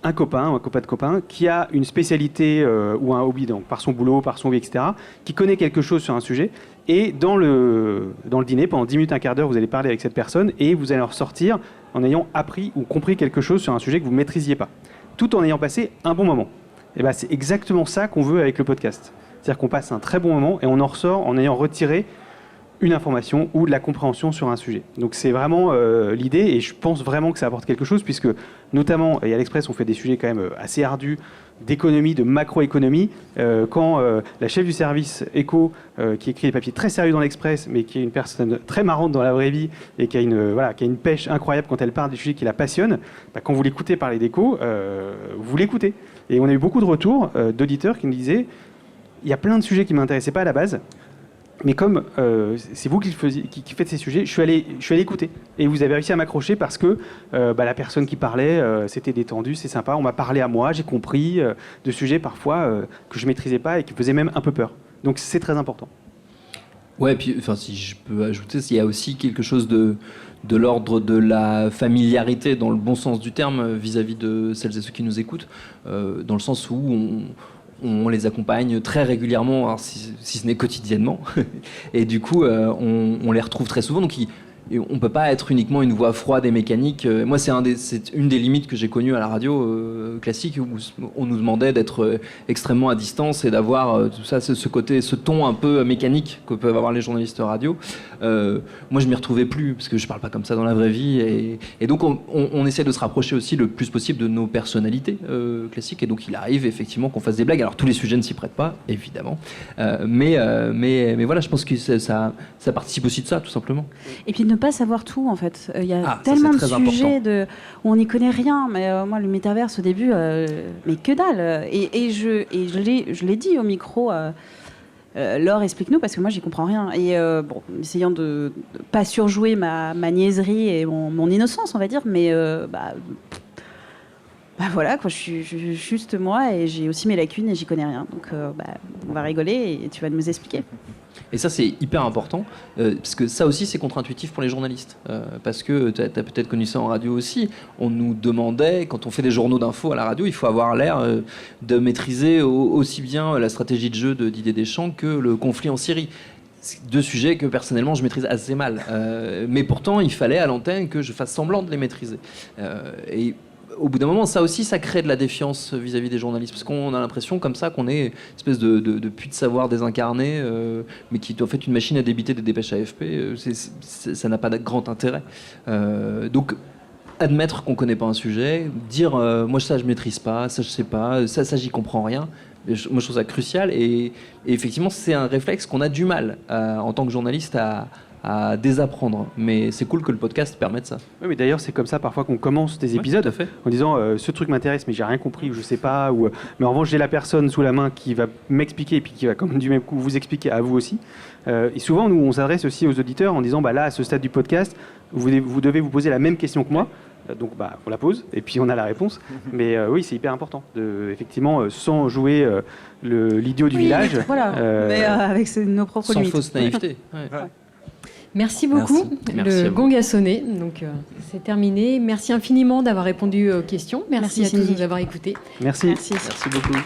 un copain ou un copain de copain qui a une spécialité ou un hobby, donc par son boulot, par son hobby, etc., qui connaît quelque chose sur un sujet. Et dans le dîner, pendant 10 minutes, un quart d'heure, vous allez parler avec cette personne et vous allez en ressortir en ayant appris ou compris quelque chose sur un sujet que vous ne maîtrisiez pas, tout en ayant passé un bon moment. Et ben, c'est exactement ça qu'on veut avec le podcast. C'est-à-dire qu'on passe un très bon moment et on en ressort en ayant retiré une information ou de la compréhension sur un sujet. Donc c'est vraiment l'idée, et je pense vraiment que ça apporte quelque chose, puisque notamment, et à l'Express, on fait des sujets quand même assez ardus, d'économie, de macroéconomie. Quand la chef du service éco, qui écrit des papiers très sérieux dans l'Express, mais qui est une personne très marrante dans la vraie vie, et qui a une pêche incroyable quand elle parle des sujets qui la passionnent, quand vous l'écoutez parler d'éco, vous l'écoutez. Et on a eu beaucoup de retours d'auditeurs qui nous disaient, il y a plein de sujets qui ne m'intéressaient pas à la base, mais comme c'est vous qui faites ces sujets, je suis allé écouter. Et vous avez réussi à m'accrocher parce que la personne qui parlait, c'était détendu, c'est sympa. On m'a parlé à moi, j'ai compris de sujets parfois que je ne maîtrisais pas et qui faisaient même un peu peur. Donc c'est très important. Ouais, puis si je peux ajouter, il y a aussi quelque chose de l'ordre de la familiarité, dans le bon sens du terme, vis-à-vis de celles et ceux qui nous écoutent, dans le sens où on les accompagne très régulièrement, alors si ce n'est quotidiennement, et du coup on les retrouve très souvent, donc on ne peut pas être uniquement une voix froide et mécanique. Moi, c'est une des limites que j'ai connues à la radio classique, où on nous demandait d'être extrêmement à distance et d'avoir tout ça, ce ton un peu mécanique que peuvent avoir les journalistes radio. Moi, je m'y retrouvais plus, parce que je ne parle pas comme ça dans la vraie vie. Et donc, on essaie de se rapprocher aussi le plus possible de nos personnalités classiques. Et donc, il arrive effectivement qu'on fasse des blagues. Alors, tous les sujets ne s'y prêtent pas, évidemment. Mais voilà, je pense que ça participe aussi de ça, tout simplement. Et puis ne pas savoir tout, en fait. Il y a tellement de sujets où on n'y connaît rien. Mais moi, le métaverse, au début, mais que dalle. Et je l'ai dit au micro. Laure, explique-nous, parce que moi, j'y comprends rien. Et essayant de pas surjouer ma niaiserie et mon innocence, on va dire. Mais voilà, quoi, je suis juste moi, et j'ai aussi mes lacunes et j'y connais rien. Donc, on va rigoler et tu vas nous expliquer. Et ça, c'est hyper important, parce que ça aussi, c'est contre-intuitif pour les journalistes. Parce que tu as peut-être connu ça en radio aussi. On nous demandait, quand on fait des journaux d'infos à la radio, il faut avoir l'air de maîtriser aussi bien la stratégie de jeu de Didier Deschamps que le conflit en Syrie. Deux sujets que personnellement je maîtrise assez mal. Mais pourtant, il fallait à l'antenne que je fasse semblant de les maîtriser. Et au bout d'un moment, ça aussi, ça crée de la défiance vis-à-vis des journalistes, parce qu'on a l'impression comme ça qu'on est une espèce de puits de savoir désincarné, mais qui est en fait une machine à débiter des dépêches AFP. Ça n'a pas de grand intérêt. Donc, admettre qu'on ne connaît pas un sujet, dire moi ça je maîtrise pas, ça je sais pas, ça j'y comprends rien. Moi je trouve ça crucial, et effectivement c'est un réflexe qu'on a du mal en tant que journaliste à désapprendre, mais c'est cool que le podcast permette ça. Oui, mais d'ailleurs c'est comme ça parfois qu'on commence des épisodes, en disant ce truc m'intéresse mais j'ai rien compris ou je sais pas, mais en revanche j'ai la personne sous la main qui va m'expliquer et puis qui va comme du même coup vous expliquer à vous aussi. Et souvent nous on s'adresse aussi aux auditeurs en disant là à ce stade du podcast vous devez vous poser la même question que moi. Donc on la pose et puis on a la réponse. Mais oui, c'est hyper important effectivement sans jouer l'idiot du village. Voilà. Mais avec nos propres limites. Sans fausse naïveté. Ouais. Merci beaucoup. Merci le gong a sonné, donc c'est terminé. Merci infiniment d'avoir répondu aux questions. Merci à tous de nous avoir écoutés. Merci beaucoup.